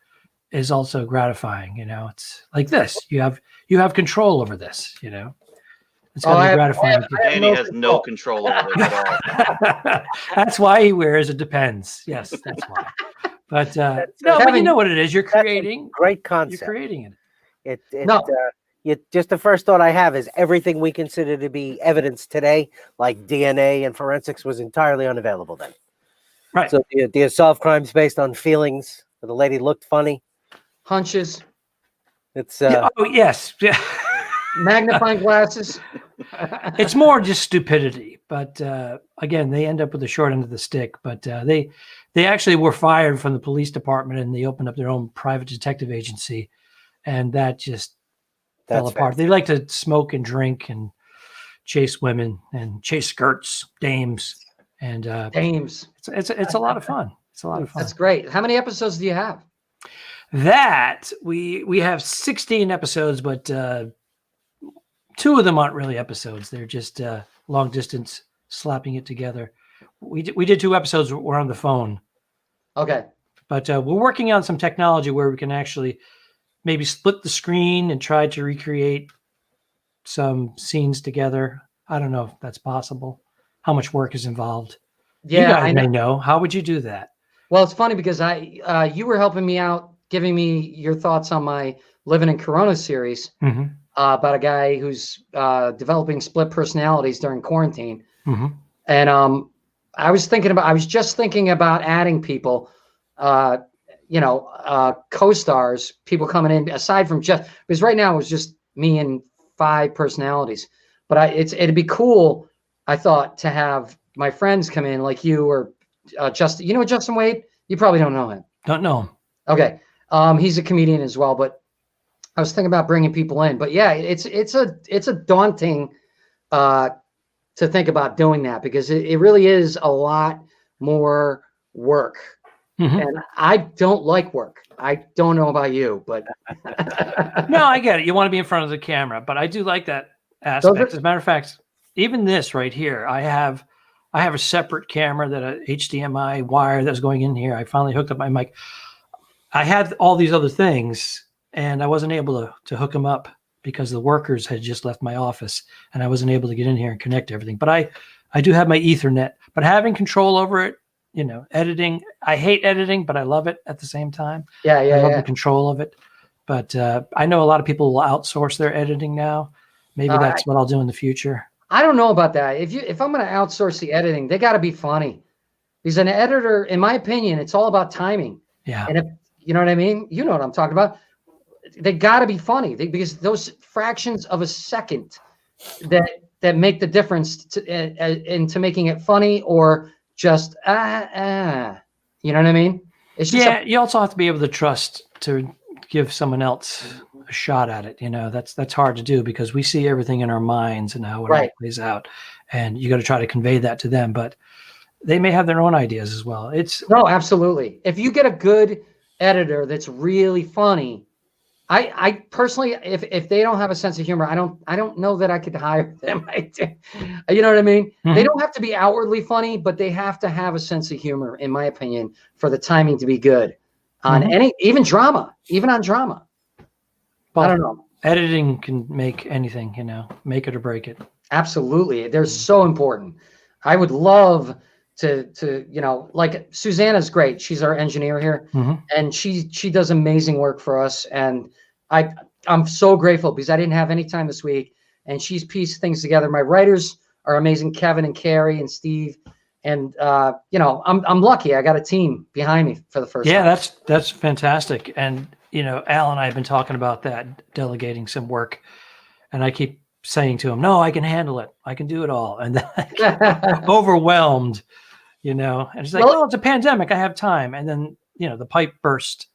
[SPEAKER 8] is also gratifying. It's like this. You have control over this. It's gotta be gratifying.
[SPEAKER 6] Danny has no control over it at all.
[SPEAKER 8] That's why he wears it. Depends. Yes, that's why. But no, but you know what it is. You're creating.
[SPEAKER 3] Great concept.
[SPEAKER 8] You're creating it.
[SPEAKER 3] Just the first thought I have is everything we consider to be evidence today, like DNA and forensics, was entirely unavailable then.
[SPEAKER 8] Right.
[SPEAKER 3] So do you solve crimes based on feelings? The lady looked funny.
[SPEAKER 2] hunches?
[SPEAKER 3] It's
[SPEAKER 8] oh yes. Yeah.
[SPEAKER 2] Magnifying glasses.
[SPEAKER 8] It's more just stupidity, but again, they end up with the short end of the stick. But they actually were fired from the police department, and they opened up their own private detective agency, and that just fell apart. They like to smoke and drink and chase women and chase skirts, dames, and
[SPEAKER 2] dames.
[SPEAKER 8] It's a lot of fun. It's a lot of fun.
[SPEAKER 2] That's great. How many episodes do you have?
[SPEAKER 8] That we have 16 episodes, but 2 of them aren't really episodes. They're just long distance slapping it together. We did 2 episodes. We're on the phone.
[SPEAKER 2] Okay.
[SPEAKER 8] But we're working on some technology where we can actually maybe split the screen and try to recreate some scenes together. I don't know if that's possible. How much work is involved?
[SPEAKER 2] Yeah,
[SPEAKER 8] you guys may know. How would you do that?
[SPEAKER 2] Well, it's funny because you were helping me out giving me your thoughts on my Living in Corona series about a guy who's developing split personalities during quarantine. And I was just thinking about adding people, co-stars, people coming in aside from just, because right now it was just me and 5 personalities. But it'd be cool, I thought, to have my friends come in like you or Justin. You know Justin Wade? You probably don't know him.
[SPEAKER 8] Don't know him.
[SPEAKER 2] Okay. He's a comedian as well, but I was thinking about bringing people in. But yeah, it's a daunting to think about doing that, because it really is a lot more work. And I don't like work. I don't know about you, but
[SPEAKER 8] no, I get it. You want to be in front of the camera, but I do like that aspect. As a matter of fact, even this right here, I have a separate camera, that a HDMI wire that's going in here. I finally hooked up my mic. I had all these other things, and I wasn't able to hook them up because the workers had just left my office, and I wasn't able to get in here and connect everything. But I do have my Ethernet. But having control over it, editing. I hate editing, but I love it at the same time.
[SPEAKER 2] I love
[SPEAKER 8] the control of it. But I know a lot of people will outsource their editing now. Maybe that's what I'll do in the future.
[SPEAKER 2] I don't know about that. If I'm going to outsource the editing, they got to be funny. Because an editor, in my opinion, it's all about timing.
[SPEAKER 8] Yeah.
[SPEAKER 2] And if you know what I mean, you know what I'm talking about. They got to be funny, because those fractions of a second that make the difference into making it funny or just you know what I mean? It's just
[SPEAKER 8] you also have to be able to trust to give someone else a shot at it. That's hard to do, because we see everything in our minds and how it all plays out, and you got to try to convey that to them. But they may have their own ideas as well.
[SPEAKER 2] No, absolutely. If you get a good editor that's really funny, I personally, if they don't have a sense of humor, I don't know that I could hire them. You know what I mean? They don't have to be outwardly funny, but they have to have a sense of humor, in my opinion, for the timing to be good on even on drama.
[SPEAKER 8] Well,
[SPEAKER 2] I don't know.
[SPEAKER 8] Editing can make anything, make it or break it.
[SPEAKER 2] Absolutely. They're so important. I would love to like Susanna's great. She's our engineer here, and she does amazing work for us. And I'm so grateful, because I didn't have any time this week, and she's pieced things together. My writers are amazing, Kevin and Carrie and Steve. And I'm lucky. I got a team behind me for the first time.
[SPEAKER 8] Yeah, that's fantastic. And Al and I have been talking about that, delegating some work, and I keep saying to him, no, I can handle it. I can do it all. And then I get overwhelmed, and it's like, it's a pandemic. I have time. And then, the pipe burst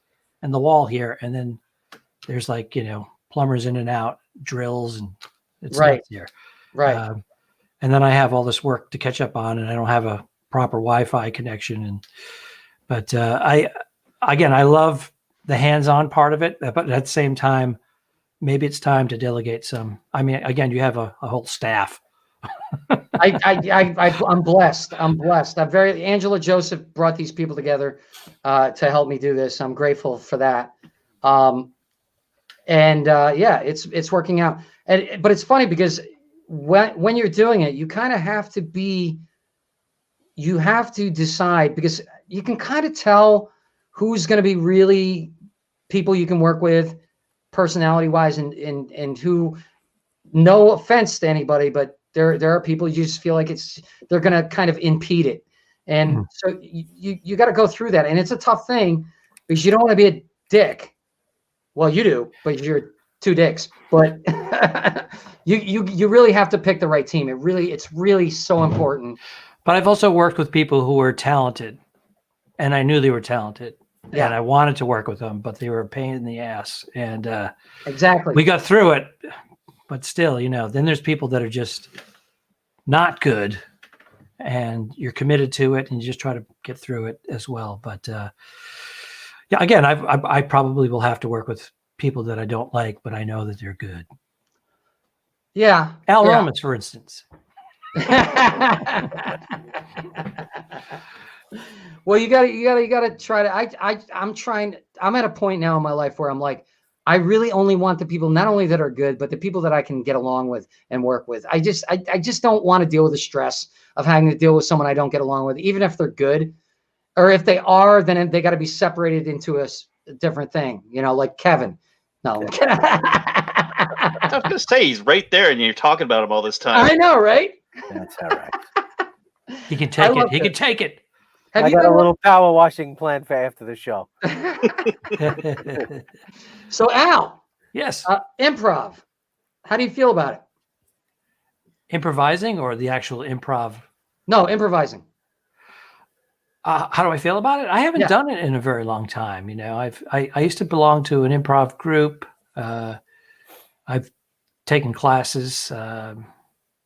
[SPEAKER 8] in the wall here. And then there's like, plumbers in and out, drills, and it's nuts here.
[SPEAKER 2] Right.
[SPEAKER 8] And then I have all this work to catch up on, and I don't have a proper Wi-Fi connection. But I love the hands-on part of it, but at the same time, maybe it's time to delegate some. I mean, again, you have a whole staff.
[SPEAKER 2] I'm blessed. Angela Joseph brought these people together to help me do this. I'm grateful for that. It's working out. But it's funny, because when you're doing it, you kind of have to decide, because you can kind of tell who's going to be really people you can work with personality wise, and who, no offense to anybody, but there are people you just feel like they're going to kind of impede it. And so you got to go through that. And it's a tough thing, because you don't want to be a dick. Well, you do, but you're 2 dicks, but you really have to pick the right team. It's really so important.
[SPEAKER 8] But I've also worked with people who were talented, and I knew they were talented, and I wanted to work with them, but they were a pain in the ass. And
[SPEAKER 2] exactly,
[SPEAKER 8] we got through it, but still, then there's people that are just not good, and you're committed to it, and you just try to get through it as well. But again, I probably will have to work with people that I don't like, but I know that they're good.
[SPEAKER 2] Yeah.
[SPEAKER 8] Al Romans, for instance.
[SPEAKER 2] Well, you gotta try to, I'm at a point now in my life where I'm like, I really only want the people, not only that are good, but the people that I can get along with and work with. I just don't want to deal with the stress of having to deal with someone I don't get along with, even if they're good. Or if they are, then they got to be separated into a a different thing, like Kevin. No.
[SPEAKER 6] I was gonna say he's right there, and you're talking about him all this time.
[SPEAKER 2] I know, right?
[SPEAKER 3] That's all right.
[SPEAKER 8] He can take it. He can take it.
[SPEAKER 3] I got a little power washing plan for after the show.
[SPEAKER 2] So Al,
[SPEAKER 8] yes,
[SPEAKER 2] improv. How do you feel about it?
[SPEAKER 8] Improvising or the actual improv?
[SPEAKER 2] No, improvising.
[SPEAKER 8] How do I feel about it? I haven't done it in a very long time. I used to belong to an improv group. I've taken classes.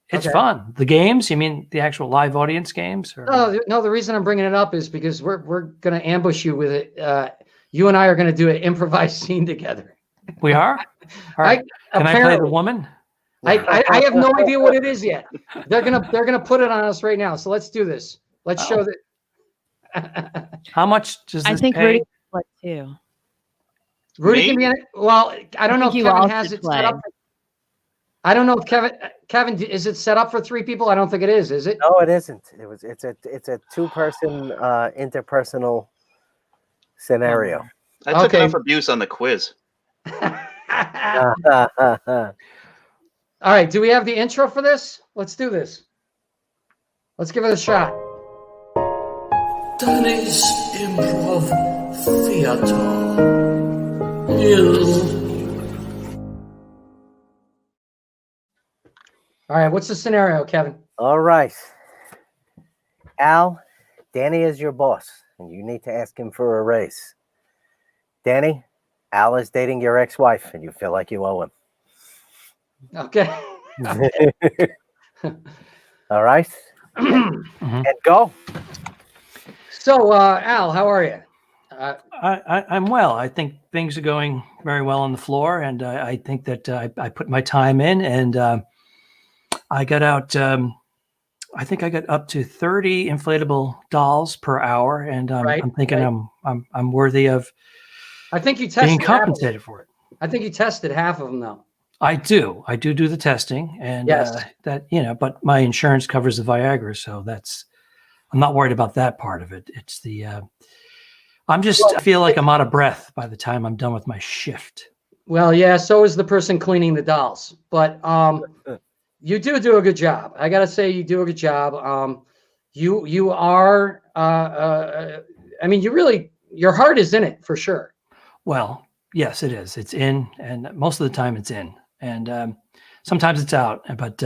[SPEAKER 8] It's fun. The games? You mean the actual live audience games? Or?
[SPEAKER 2] No. The reason I'm bringing it up is because we're going to ambush you with it. You and I are going to do an improvised scene together.
[SPEAKER 8] We are. All right. Can I play the woman?
[SPEAKER 2] I have no idea what it is yet. They're gonna put it on us right now. So let's do this. Let's show that.
[SPEAKER 8] How much does this pay?
[SPEAKER 5] Rudy would too.
[SPEAKER 2] Rudy can be in it. Well, I don't know if Kevin has it set up. I don't know if Kevin, is it set up for 3 people? I don't think it is it?
[SPEAKER 3] No, it isn't. It's a 2-person interpersonal scenario.
[SPEAKER 6] I took enough abuse on the quiz.
[SPEAKER 2] All right, do we have the intro for this? Let's do this. Let's give it a shot.
[SPEAKER 9] Danny's Improv Theater.
[SPEAKER 2] All right, what's the scenario, Kevin?
[SPEAKER 3] All right. Al, Danny is your boss, and you need to ask him for a raise. Danny, Al is dating your ex-wife, and you feel like you owe him.
[SPEAKER 2] Okay.
[SPEAKER 3] All right. And go.
[SPEAKER 2] So, Al, how are you?
[SPEAKER 8] I'm well. I think things are going very well on the floor, and I think that I put my time in, and I got out. I think I got up to 30 inflatable dolls per hour, and I'm thinking I'm worthy of.
[SPEAKER 2] I think you tested
[SPEAKER 8] being compensated for it.
[SPEAKER 2] I think you tested half of them, though. I
[SPEAKER 8] do do the testing, and but my insurance covers the Viagra, so I'm not worried about that part of it. It's the I feel like I'm out of breath by the time I'm done with my shift.
[SPEAKER 2] Well, yeah, so is the person cleaning the dolls, but you do a good job. I gotta say, you do a good job. You are. I mean, your heart is in it for sure.
[SPEAKER 8] Well, yes, it is. It's in, and most of the time it's in. And sometimes it's out, but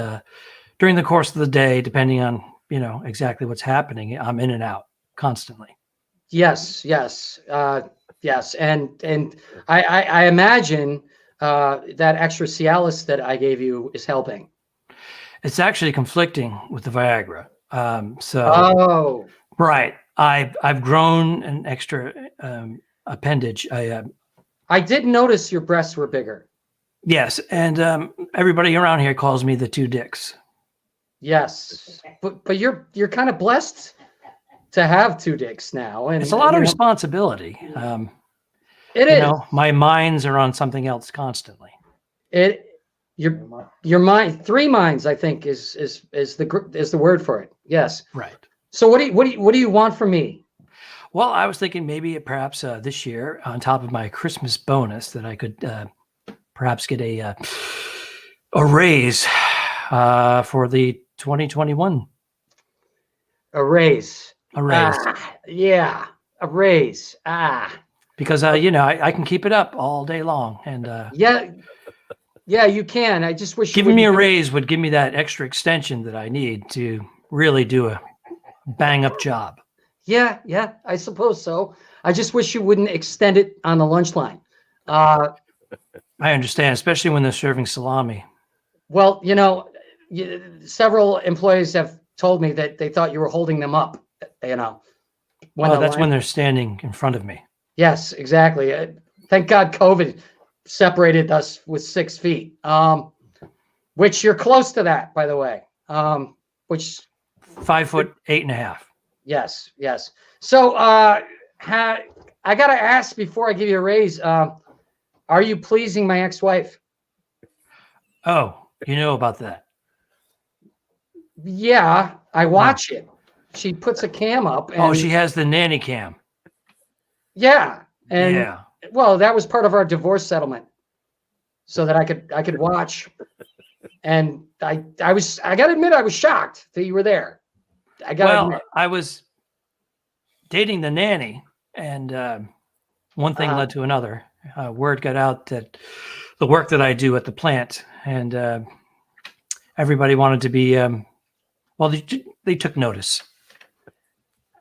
[SPEAKER 8] during the course of the day, depending on exactly what's happening, I'm in and out constantly.
[SPEAKER 2] Yes, and I imagine that extra Cialis that I gave you is helping.
[SPEAKER 8] It's actually conflicting with the Viagra. Right, I've grown an extra appendage.
[SPEAKER 2] I did notice your breasts were bigger.
[SPEAKER 8] Yes, and everybody around here calls me the 2 dicks.
[SPEAKER 2] Yes, but you're kind of blessed to have 2 dicks now, and
[SPEAKER 8] it's a lot of responsibility.
[SPEAKER 2] It is.
[SPEAKER 8] My minds are on something else constantly.
[SPEAKER 2] Your mind, 3 minds, I think, is the word for it. Yes.
[SPEAKER 8] Right.
[SPEAKER 2] So what do you want from me?
[SPEAKER 8] Well, I was thinking maybe perhaps this year, on top of my Christmas bonus, that I could perhaps get a raise for the 2021.
[SPEAKER 2] A raise.
[SPEAKER 8] A raise.
[SPEAKER 2] Yeah, a raise.
[SPEAKER 8] Because I can keep it up all day long, and
[SPEAKER 2] yeah, you can. I just wish
[SPEAKER 8] giving me a raise would give me that extra extension that I need to really do a bang up job.
[SPEAKER 2] Yeah, I suppose so. I just wish you wouldn't extend it on the lunch line.
[SPEAKER 8] I understand, especially when they're serving salami.
[SPEAKER 2] Well, several employees have told me that they thought you were holding them up.
[SPEAKER 8] When they're standing in front of me.
[SPEAKER 2] Yes, exactly. Thank God COVID separated us with 6 feet, which you're close to that, by the way. Which
[SPEAKER 8] 5'8.5".
[SPEAKER 2] Yes. So I got to ask before I give you a raise, are you pleasing my ex-wife?
[SPEAKER 8] Oh, you know about that?
[SPEAKER 2] Yeah, I watch it. She puts a cam up. And,
[SPEAKER 8] she has the nanny cam.
[SPEAKER 2] Yeah. And Well, that was part of our divorce settlement, so that I could watch. And I gotta admit, I was shocked that you were there.
[SPEAKER 8] I was dating the nanny, and one thing led to another. Word got out that the work that I do at the plant, and everybody wanted to be. They took notice.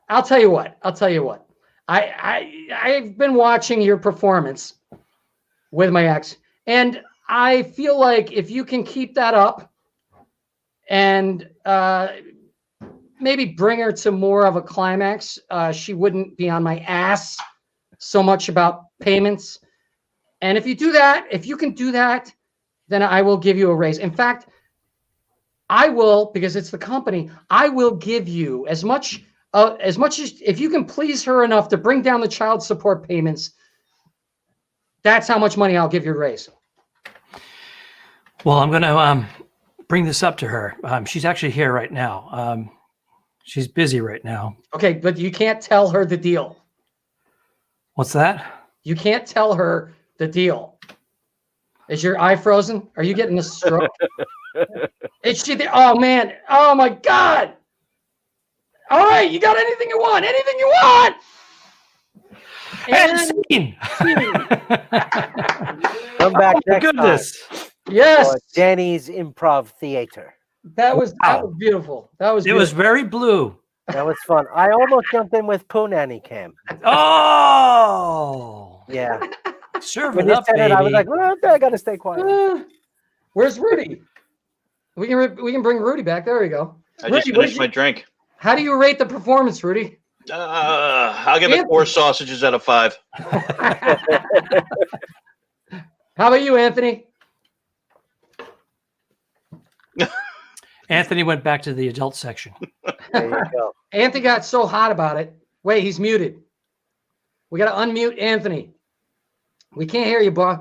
[SPEAKER 2] I'll tell you what. I've been watching your performance with my ex, and I feel like if you can keep that up and maybe bring her to more of a climax, she wouldn't be on my ass so much about payments. And if you can do that, then I will give you a raise. In fact, I will, because it's the company, I will give you as much as if you can please her enough to bring down the child support payments. That's how much money I'll give you a raise.
[SPEAKER 8] Well, I'm going to bring this up to her. She's actually here right now. She's busy right now.
[SPEAKER 2] Okay, but you can't tell her the deal.
[SPEAKER 8] What's that?
[SPEAKER 2] You can't tell her the deal. Is your eye frozen? Are you getting a stroke? Is she there? Oh, man. Oh, my God. All right, you got anything you want? Anything you want?
[SPEAKER 8] And scene.
[SPEAKER 3] Come back next
[SPEAKER 8] goodness.
[SPEAKER 3] time.
[SPEAKER 2] Yes.
[SPEAKER 3] For Danny's Improv Theater.
[SPEAKER 2] That was beautiful.
[SPEAKER 8] It was very blue.
[SPEAKER 3] That was fun. I almost jumped in with Poo Nanny Cam.
[SPEAKER 8] Oh.
[SPEAKER 3] Yeah.
[SPEAKER 8] Serve
[SPEAKER 3] When
[SPEAKER 8] it
[SPEAKER 3] you
[SPEAKER 8] up,
[SPEAKER 3] said
[SPEAKER 8] baby.
[SPEAKER 3] it, I was like, well, I got to stay quiet.
[SPEAKER 2] Where's Rudy? We can bring Rudy back. There we go.
[SPEAKER 6] I just finished my drink.
[SPEAKER 2] How do you rate the performance, Rudy?
[SPEAKER 6] I'll give it 4 sausages out of 5.
[SPEAKER 2] How about you, Anthony?
[SPEAKER 8] Anthony went back to the adult section.
[SPEAKER 3] There you go.
[SPEAKER 2] Anthony got so hot about it. Wait, he's muted. We got to unmute Anthony. We can't hear you, boy.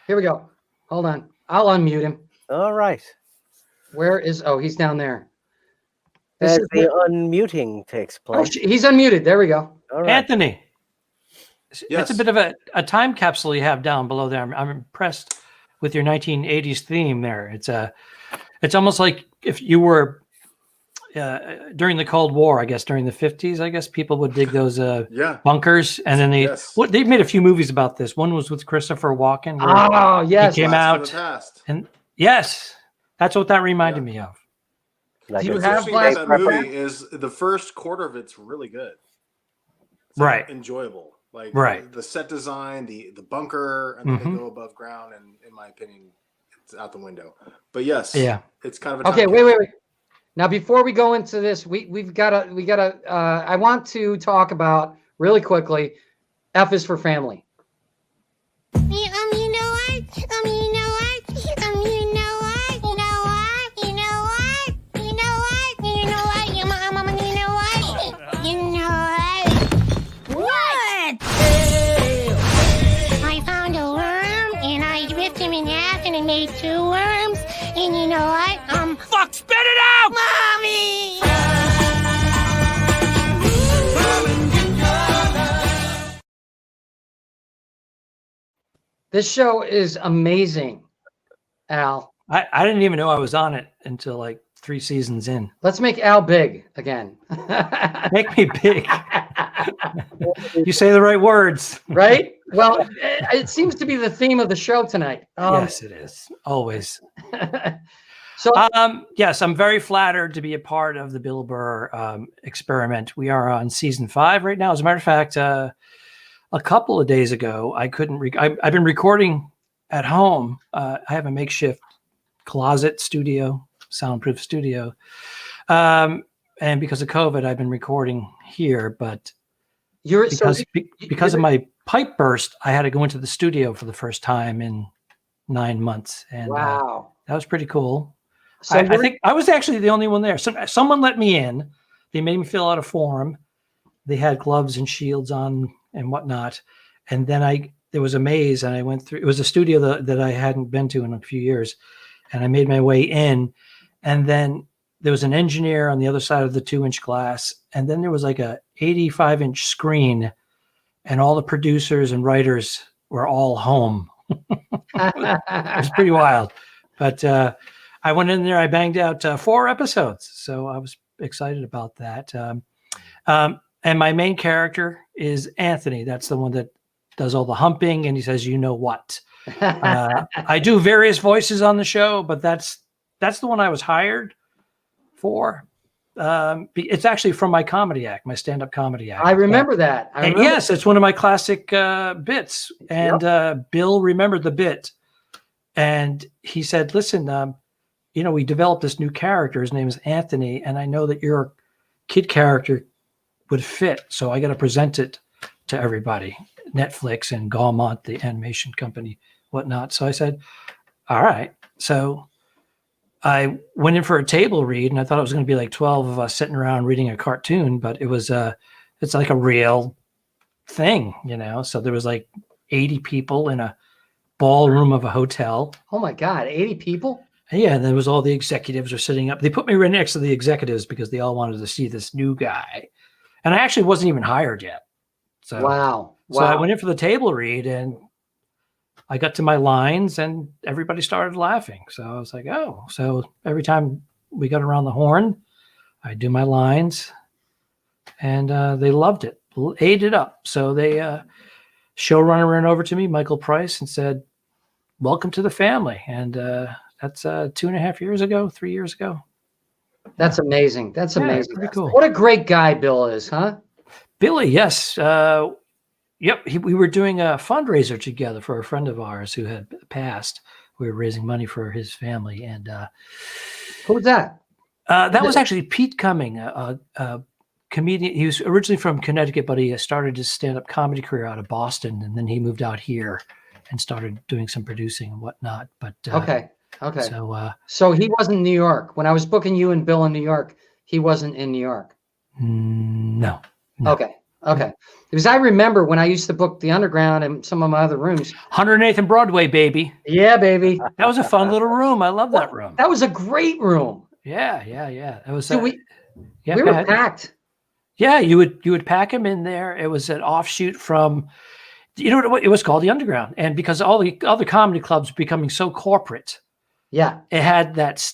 [SPEAKER 2] Here we go. Hold on. I'll unmute him.
[SPEAKER 3] All right.
[SPEAKER 2] Where is... Oh, he's down there.
[SPEAKER 3] As the unmuting takes place.
[SPEAKER 2] Oh, he's unmuted. There we go.
[SPEAKER 3] All right.
[SPEAKER 8] Anthony.
[SPEAKER 7] Yes.
[SPEAKER 8] It's a bit of a time capsule you have down below there. I'm impressed with your 1980s theme there. It's almost like if you were during the Cold War, I guess, during the 50s, I guess people would dig those bunkers. And then they made a few movies about this. One was with Christopher Walken.
[SPEAKER 2] Oh, yes.
[SPEAKER 8] He came
[SPEAKER 7] Blast
[SPEAKER 8] out.
[SPEAKER 7] from the past.
[SPEAKER 8] And yes, that's what that reminded me of.
[SPEAKER 3] Like
[SPEAKER 2] Do you
[SPEAKER 3] it's
[SPEAKER 2] have
[SPEAKER 7] Interesting
[SPEAKER 2] Blast
[SPEAKER 7] about that
[SPEAKER 2] from the
[SPEAKER 7] movie is the first quarter of it's really good. It's
[SPEAKER 8] Right.
[SPEAKER 7] enjoyable. Like
[SPEAKER 8] Right.
[SPEAKER 7] the set design, the bunker, and then they go above ground, and in my opinion, it's out the window. But yes, it's kind of a
[SPEAKER 2] Okay,
[SPEAKER 7] time
[SPEAKER 2] wait. Now, before we go into this, we gotta. I want to talk about really quickly. F is for family.
[SPEAKER 10] I found a worm and I ripped him in half and it made 2 worms. And you know what?
[SPEAKER 8] Fuck, spit it out!
[SPEAKER 10] Mommy!
[SPEAKER 2] This show is amazing, Al.
[SPEAKER 8] I didn't even know I was on it until like 3 seasons in.
[SPEAKER 2] Let's make Al big again.
[SPEAKER 8] Make me big. You say the right words.
[SPEAKER 2] Right? Well, it seems to be the theme of the show tonight.
[SPEAKER 8] Yes, it is. Always.
[SPEAKER 2] So,
[SPEAKER 8] yes, I'm very flattered to be a part of the Bill Burr experiment. We are on season 5 right now. As a matter of fact, a couple of days ago, I couldn't. I've been recording at home. I have a makeshift closet studio, soundproof studio, and because of COVID, I've been recording here. But because of my pipe burst, I had to go into the studio for the first time in 9 months, and
[SPEAKER 2] wow,
[SPEAKER 8] that was pretty cool.
[SPEAKER 2] So
[SPEAKER 8] I think I was actually the only one there. Someone let me in. They made me fill out a form. They had gloves and shields on and whatnot. And then there was a maze, and I went through. It was a studio that I hadn't been to in a few years, and I made my way in. And then there was an engineer on the other side of the 2-inch glass, and then there was like a 85-inch screen, and all the producers and writers were all home. It was pretty wild. But I went in there, I banged out 4 episodes. So I was excited about that. And my main character is Anthony. That's the one that does all the humping, and he says, "You know what?" I do various voices on the show, but that's the one I was hired for. It's actually from my comedy act, my stand-up comedy act.
[SPEAKER 2] I remember that.
[SPEAKER 8] Yes, it's one of my classic bits. And Bill remembered the bit, and he said, "Listen, we developed this new character. His name is Anthony, and I know that your kid character would fit, so I got to present it to everybody, Netflix and Gaumont, the animation company, whatnot." So I said, "All right." So I went in for a table read, and I thought it was going to be like 12 of us sitting around reading a cartoon, but it was it's like a real thing, So there was like 80 people in a ballroom of a hotel.
[SPEAKER 2] Oh my God, 80 people?
[SPEAKER 8] Yeah, and there was all the executives are sitting up. They put me right next to the executives because they all wanted to see this new guy. And I actually wasn't even hired yet. So
[SPEAKER 2] wow.
[SPEAKER 8] So I went in for the table read, and I got to my lines, and everybody started laughing. So I was like, oh. So every time we got around the horn, I do my lines, and they loved it, ate it up. So they showrunner ran over to me, Michael Price, and said, "Welcome to the family." And that's 2.5 years ago, 3 years ago.
[SPEAKER 2] That's amazing. That's amazing.
[SPEAKER 8] Pretty cool.
[SPEAKER 2] What a great guy Bill is, huh?
[SPEAKER 8] Billy, yes. Yep. We were doing a fundraiser together for a friend of ours who had passed. We were raising money for his family. And
[SPEAKER 2] who was that?
[SPEAKER 8] That was actually Pete Cumming, a comedian. He was originally from Connecticut, but he started his stand-up comedy career out of Boston. And then he moved out here and started doing some producing and whatnot. But
[SPEAKER 2] Okay.
[SPEAKER 8] So
[SPEAKER 2] he wasn't in New York. When I was booking you and Bill in New York, he wasn't in New York.
[SPEAKER 8] No.
[SPEAKER 2] Okay. Because I remember when I used to book the Underground and some of my other rooms.
[SPEAKER 8] 108th and Broadway, baby.
[SPEAKER 2] Yeah, baby.
[SPEAKER 8] That was a fun little room. I love that room.
[SPEAKER 2] That was a great room.
[SPEAKER 8] Yeah. It was.
[SPEAKER 2] So we were packed.
[SPEAKER 8] Yeah, you would pack them in there. It was an offshoot from, what it was called, the Underground, and because all the other comedy clubs were becoming so corporate.
[SPEAKER 2] Yeah,
[SPEAKER 8] it had that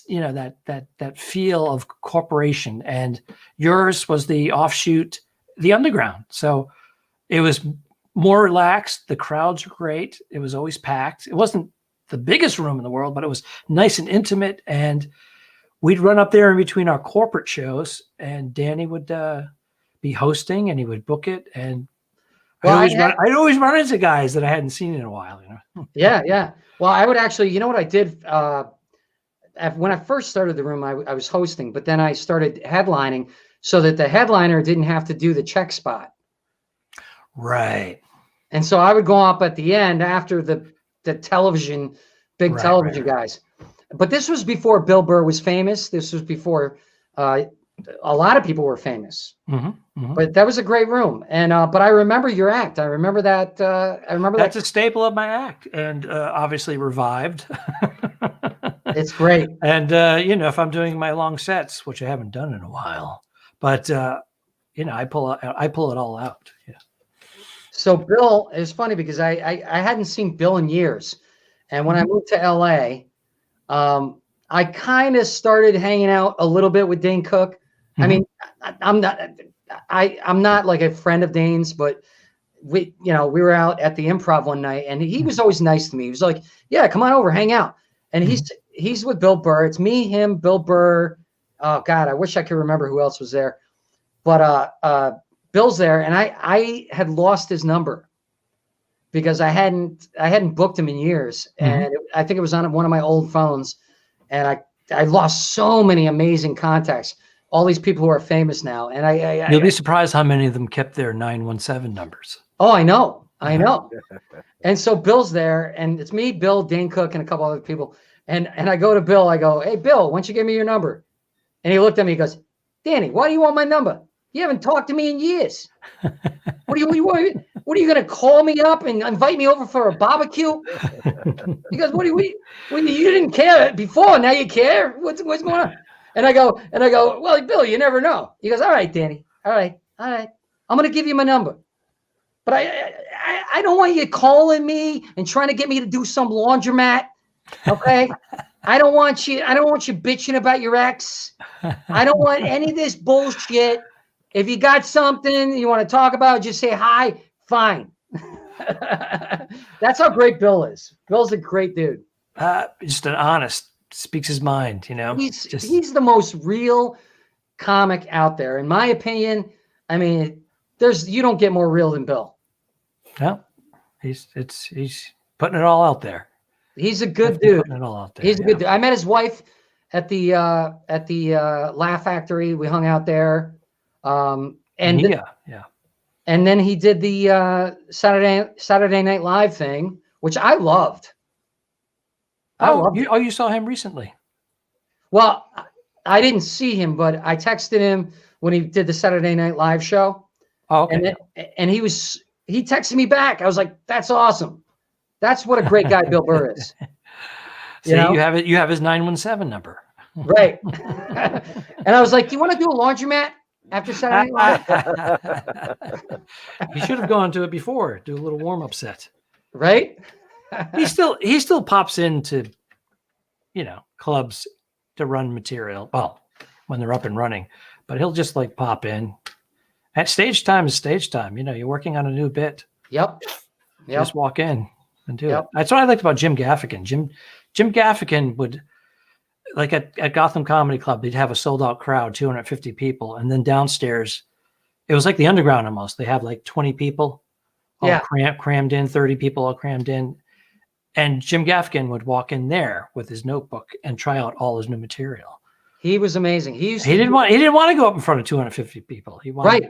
[SPEAKER 8] that feel of corporation, and yours was the offshoot, the Underground. So it was more relaxed. The crowds were great. It was always packed. It wasn't the biggest room in the world, but it was nice and intimate. And we'd run up there in between our corporate shows, and Danny would be hosting, and he would book it. And I'd always run into guys that I hadn't seen in a while.
[SPEAKER 2] Yeah. Well, I would actually, what I did when I first started the room, I was hosting, but then I started headlining so that the headliner didn't have to do the check spot.
[SPEAKER 8] Right.
[SPEAKER 2] And so I would go up at the end after the television, big television guys. But this was before Bill Burr was famous. This was before a lot of people were famous. But that was a great room. And but I remember your act. I remember that.
[SPEAKER 8] That's a staple of my act, and obviously revived.
[SPEAKER 2] It's great.
[SPEAKER 8] And if I'm doing my long sets, which I haven't done in a while, but I pull it all out. Yeah.
[SPEAKER 2] So Bill, it's funny because I hadn't seen Bill in years, and when I moved to LA, I kind of started hanging out a little bit with Dane Cook. I mean, I'm not like a friend of Dane's, but we were out at the Improv one night, and he was always nice to me. He was like, "Yeah, come on over, hang out." And he's with Bill Burr. It's me, him, Bill Burr. Oh God, I wish I could remember who else was there. But Bill's there, and I had lost his number because I hadn't booked him in years, and I think it was on one of my old phones, and I lost so many amazing contacts. All these people who are famous now, and you'll
[SPEAKER 8] be surprised how many of them kept their 917 numbers.
[SPEAKER 2] Oh, I know. And so Bill's there, and it's me, Bill, Dane Cook, and a couple other people. And I go to Bill. I go, "Hey, Bill, why don't you give me your number?" And he looked at me. He goes, "Danny, why do you want my number? You haven't talked to me in years. What are you going to call me up and invite me over for a barbecue?" He goes, "What you didn't care before, now you care? What's going on?" And I go, "Well, Bill, you never know." He goes, "All right, Danny. All right. I'm going to give you my number." But I don't want you calling me and trying to get me to do some laundromat. Okay. I don't want you bitching about your ex. I don't want any of this bullshit. If you got something you want to talk about, just say hi. Fine. That's how great Bill is. Bill's a great dude.
[SPEAKER 8] Just an honest, speaks his mind, you know.
[SPEAKER 2] He's the most real comic out there, in my opinion. I mean, you don't get more real than Bill.
[SPEAKER 8] No, he's putting it all out there.
[SPEAKER 2] He's a good dude.
[SPEAKER 8] Putting it all out there.
[SPEAKER 2] He's a good dude. I met his wife at the Laugh Factory. We hung out there. And then he did the Saturday Night Live thing, which I loved.
[SPEAKER 8] You saw him recently?
[SPEAKER 2] Well, I didn't see him, but I texted him when he did the Saturday Night Live show.
[SPEAKER 8] Oh, okay.
[SPEAKER 2] And he texted me back. I was like, "That's awesome. That's what a great guy Bill Burr is."
[SPEAKER 8] See, you have his 917 number.
[SPEAKER 2] Right. And I was like, "Do you want to do a laundromat after Saturday Night Live?"
[SPEAKER 8] You should have gone to it before. Do a little warm-up set.
[SPEAKER 2] Right?
[SPEAKER 8] He still pops into, clubs to run material. Well, when they're up and running, but he'll just like pop in. At stage time is stage time. You're working on a new bit.
[SPEAKER 2] Yep.
[SPEAKER 8] Just walk in and do it. That's what I liked about Jim Gaffigan. Jim Gaffigan would, like at Gotham Comedy Club, they'd have a sold out crowd, 250 people. And then downstairs, it was like the underground almost. They have like 20 people all crammed in, 30 people all crammed in. And Jim Gaffigan would walk in there with his notebook and try out all his new material.
[SPEAKER 2] He was amazing. He
[SPEAKER 8] didn't want to go up in front of 250 people. He wanted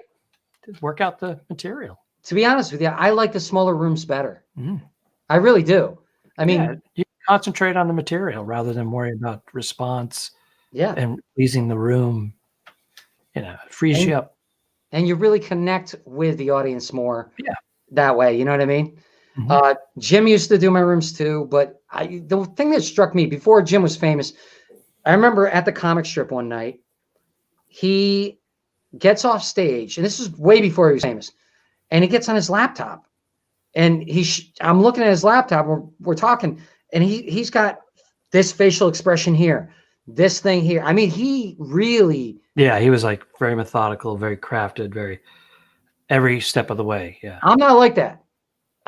[SPEAKER 8] to work out the material.
[SPEAKER 2] To be honest with you, I like the smaller rooms better.
[SPEAKER 8] Mm.
[SPEAKER 2] I really do. I mean,
[SPEAKER 8] you concentrate on the material rather than worry about response.
[SPEAKER 2] Yeah.
[SPEAKER 8] And pleasing the room. It frees you up.
[SPEAKER 2] And you really connect with the audience more.
[SPEAKER 8] Yeah.
[SPEAKER 2] That way, you know what I mean?
[SPEAKER 8] Mm-hmm.
[SPEAKER 2] Jim used to do my rooms too, but the thing that struck me before Jim was famous, I remember at the comic strip one night, he gets off stage, and this is way before he was famous, and he gets on his laptop, and I'm looking at his laptop, we're talking, and he's got this facial expression here, this thing here. I mean, he really...
[SPEAKER 8] Yeah, he was like very methodical, very crafted, every step of the way. Yeah.
[SPEAKER 2] I'm not like that.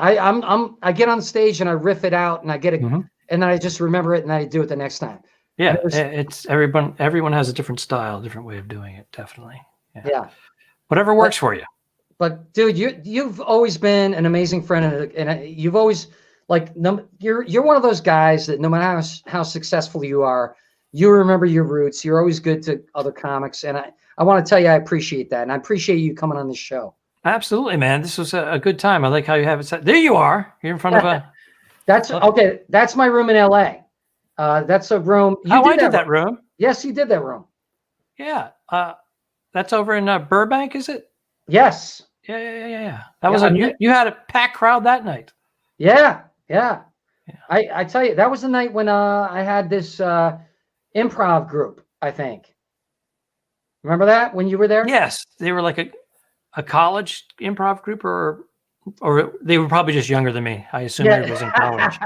[SPEAKER 2] I get on stage and I riff it out and I get it, and then I just remember it and I do it the next time.
[SPEAKER 8] Yeah, it's everyone has a different style, different way of doing it. Definitely.
[SPEAKER 2] Yeah.
[SPEAKER 8] Whatever works for you.
[SPEAKER 2] But dude, you've always been an amazing friend, and you've always you're one of those guys that no matter how successful you are, you remember your roots. You're always good to other comics, and I want to tell you I appreciate that, and I appreciate you coming on this show.
[SPEAKER 8] Absolutely, man. This was a good time. I like how you have it set. There you are. You're in front of a...
[SPEAKER 2] That's okay. That's my room in LA. That's a room.
[SPEAKER 8] I did that room.
[SPEAKER 2] Yes, you did that room.
[SPEAKER 8] Yeah. That's over in Burbank, is it?
[SPEAKER 2] Yes.
[SPEAKER 8] Yeah. That was you had a packed crowd that night.
[SPEAKER 2] Yeah. I tell you, that was the night when I had this improv group, I think. Remember that when you were there?
[SPEAKER 8] Yes. They were like a college improv group, or they were probably just younger than me. I assume they was in college.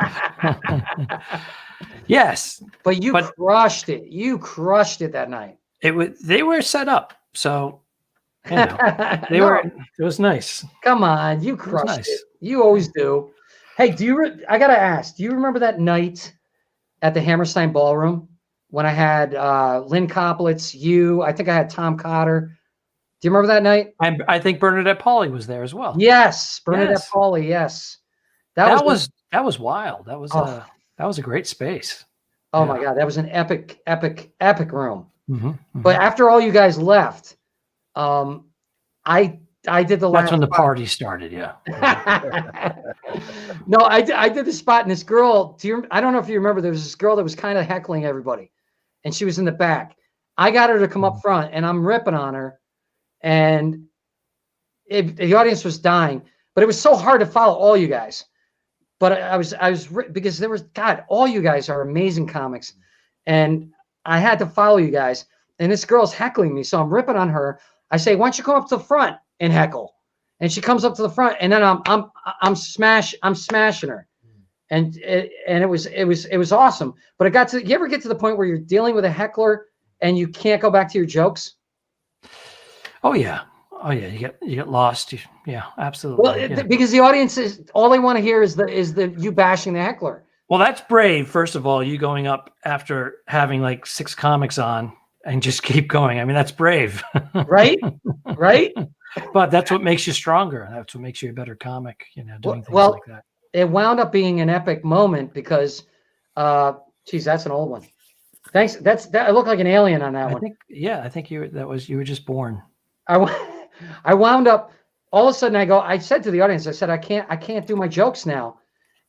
[SPEAKER 8] Yes.
[SPEAKER 2] But crushed it. You crushed it that night.
[SPEAKER 8] They were set up. So it was nice.
[SPEAKER 2] Come on, you crushed it. You always do. Hey, I gotta ask, do you remember that night at the Hammerstein Ballroom when I had Lynn Koplitz, I think I had Tom Cotter. Do you remember that night?
[SPEAKER 8] I think Bernadette Pauly was there as well.
[SPEAKER 2] Yes, Bernadette Pauly. Yes,
[SPEAKER 8] that was wild. That was a great space.
[SPEAKER 2] Oh my God, that was an epic room.
[SPEAKER 8] Mm-hmm.
[SPEAKER 2] But after all you guys left, I did the last.
[SPEAKER 8] That's when the party started. Yeah.
[SPEAKER 2] No, I did the spot, and this girl. I don't know if you remember. There was this girl that was kind of heckling everybody, and she was in the back. I got her to come up front, and I'm ripping on her. And the audience was dying, but it was so hard to follow all you guys. But I was because there was, God, all you guys are amazing comics, and I had to follow you guys. And this girl's heckling me, so I'm ripping on her. I say, "Why don't you come up to the front and heckle?" and she comes up to the front, and then I'm smashing her, and it was awesome. But it got to, you ever get to the point where you're dealing with a heckler and you can't go back to your jokes?
[SPEAKER 8] Oh yeah, you get lost. Yeah, absolutely.
[SPEAKER 2] Well, because the audience is, all they want to hear is the you bashing the heckler.
[SPEAKER 8] Well, that's brave. First of all, you going up after having like 6 comics on and just keep going. I mean, that's brave.
[SPEAKER 2] Right? Right?
[SPEAKER 8] But that's what makes you stronger. That's what makes you a better comic, doing things like that.
[SPEAKER 2] It wound up being an epic moment because, geez, that's an old one. Thanks. That I look like an alien on that one.
[SPEAKER 8] I think you were just born.
[SPEAKER 2] I wound up, all of a sudden I said to the audience, I said, I can't do my jokes now.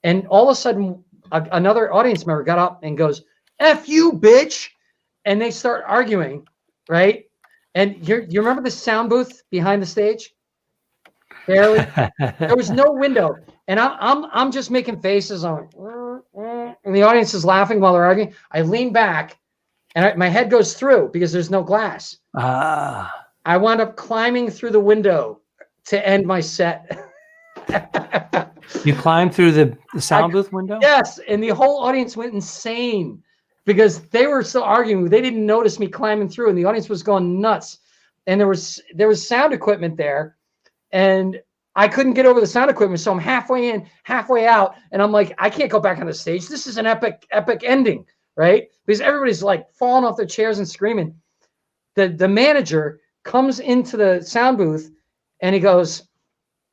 [SPEAKER 2] And all of a sudden another audience member got up and goes, F you, bitch. And they start arguing, right? And you remember the sound booth behind the stage? Barely. There was no window. And I'm just making faces on, and the audience is laughing while they're arguing. I lean back and my head goes through because there's no glass. I wound up climbing through the window to end my set.
[SPEAKER 8] You climbed through the sound booth window? Yes,
[SPEAKER 2] and the whole audience went insane because they were still arguing. They didn't notice me climbing through, and the audience was going nuts. And there was sound equipment there, and I couldn't get over the sound equipment, so I'm halfway in, halfway out, and I'm like, I can't go back on the stage. This is an epic ending, right? Because everybody's like falling off their chairs and screaming. The manager comes into the sound booth, and he holds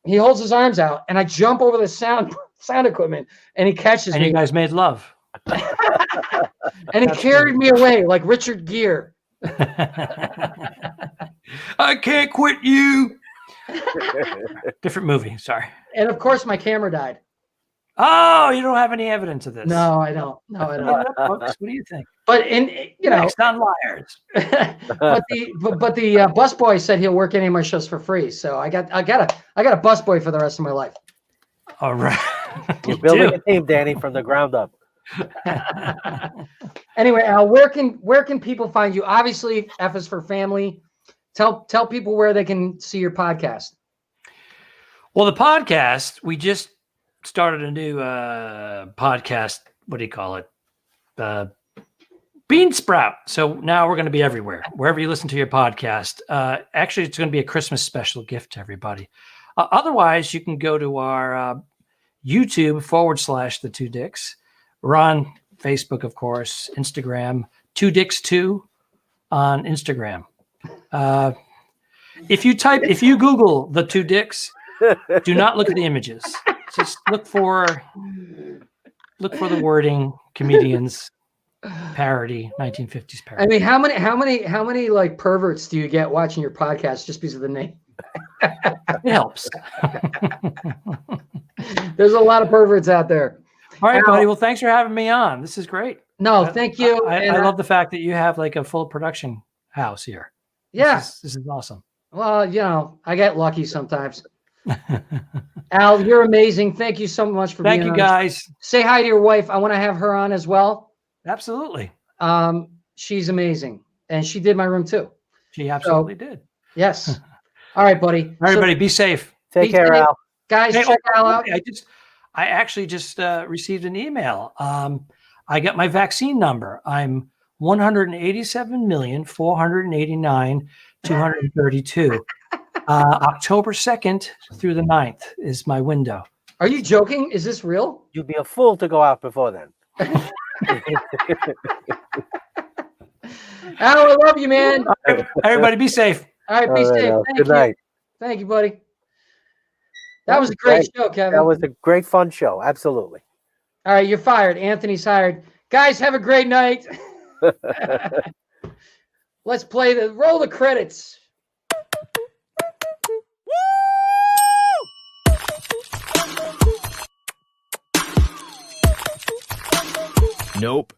[SPEAKER 2] his arms out, and I jump over the sound equipment, and he catches me.
[SPEAKER 8] And you guys made love.
[SPEAKER 2] And he carried me away like Richard Gere.
[SPEAKER 8] I can't quit you. Different movie, sorry.
[SPEAKER 2] And of course, my camera died.
[SPEAKER 8] Oh, you don't have any evidence of this?
[SPEAKER 2] No, I don't.
[SPEAKER 8] What do you think?
[SPEAKER 2] But
[SPEAKER 8] next on Liars.
[SPEAKER 2] but the busboy said he'll work any of my shows for free. So I got a busboy for the rest of my life.
[SPEAKER 8] All right.
[SPEAKER 3] You're building a team, Danny, from the ground up.
[SPEAKER 2] Anyway, Al, where can people find you? Obviously, F is for family. Tell people where they can see your podcast.
[SPEAKER 8] Well, the podcast, we just started a new podcast. What do you call it? Bean Sprout. So now we're going to be everywhere, wherever you listen to your podcast. Actually, it's going to be a Christmas special gift to everybody. Otherwise, you can go to our YouTube / The Two Dicks. We're on Facebook, of course, Instagram, 2Dicks2 on Instagram. If you Google The Two Dicks, do not look at the images. Just look for the wording, comedians, parody, 1950s parody.
[SPEAKER 2] I mean, how many like perverts do you get watching your podcast just because of the name?
[SPEAKER 8] It helps.
[SPEAKER 2] There's a lot of perverts out there.
[SPEAKER 8] All right, buddy. Well, thanks for having me on. This is great.
[SPEAKER 2] No, thank you.
[SPEAKER 8] I love the fact that you have like a full production house here.
[SPEAKER 2] Yeah.
[SPEAKER 8] This is awesome.
[SPEAKER 2] Well, I get lucky sometimes. Al, you're amazing. Thank you so much for being on.
[SPEAKER 8] Thank you, guys.
[SPEAKER 2] Say hi to your wife. I want to have her on as well.
[SPEAKER 8] Absolutely.
[SPEAKER 2] She's amazing. And she did my room too.
[SPEAKER 8] She absolutely did.
[SPEAKER 2] Yes. All right, buddy.
[SPEAKER 8] Everybody, be safe.
[SPEAKER 3] Take care, Al.
[SPEAKER 2] Guys, check Al out.
[SPEAKER 8] I actually just received an email. I got my vaccine number. I'm 187,489,232. October 2nd through the 9th is my window.
[SPEAKER 2] Are you joking? Is this real?
[SPEAKER 3] You'd be a fool to go out before then.
[SPEAKER 2] Al, I love you, man.
[SPEAKER 8] Everybody be safe.
[SPEAKER 2] All right, be safe.
[SPEAKER 3] Good night.
[SPEAKER 2] Thank you, buddy. That was a great show, Kevin.
[SPEAKER 3] That was a great, fun show. Absolutely.
[SPEAKER 2] All right, you're fired. Anthony's hired. Guys, have a great night. Let's roll the credits.
[SPEAKER 11] Nope.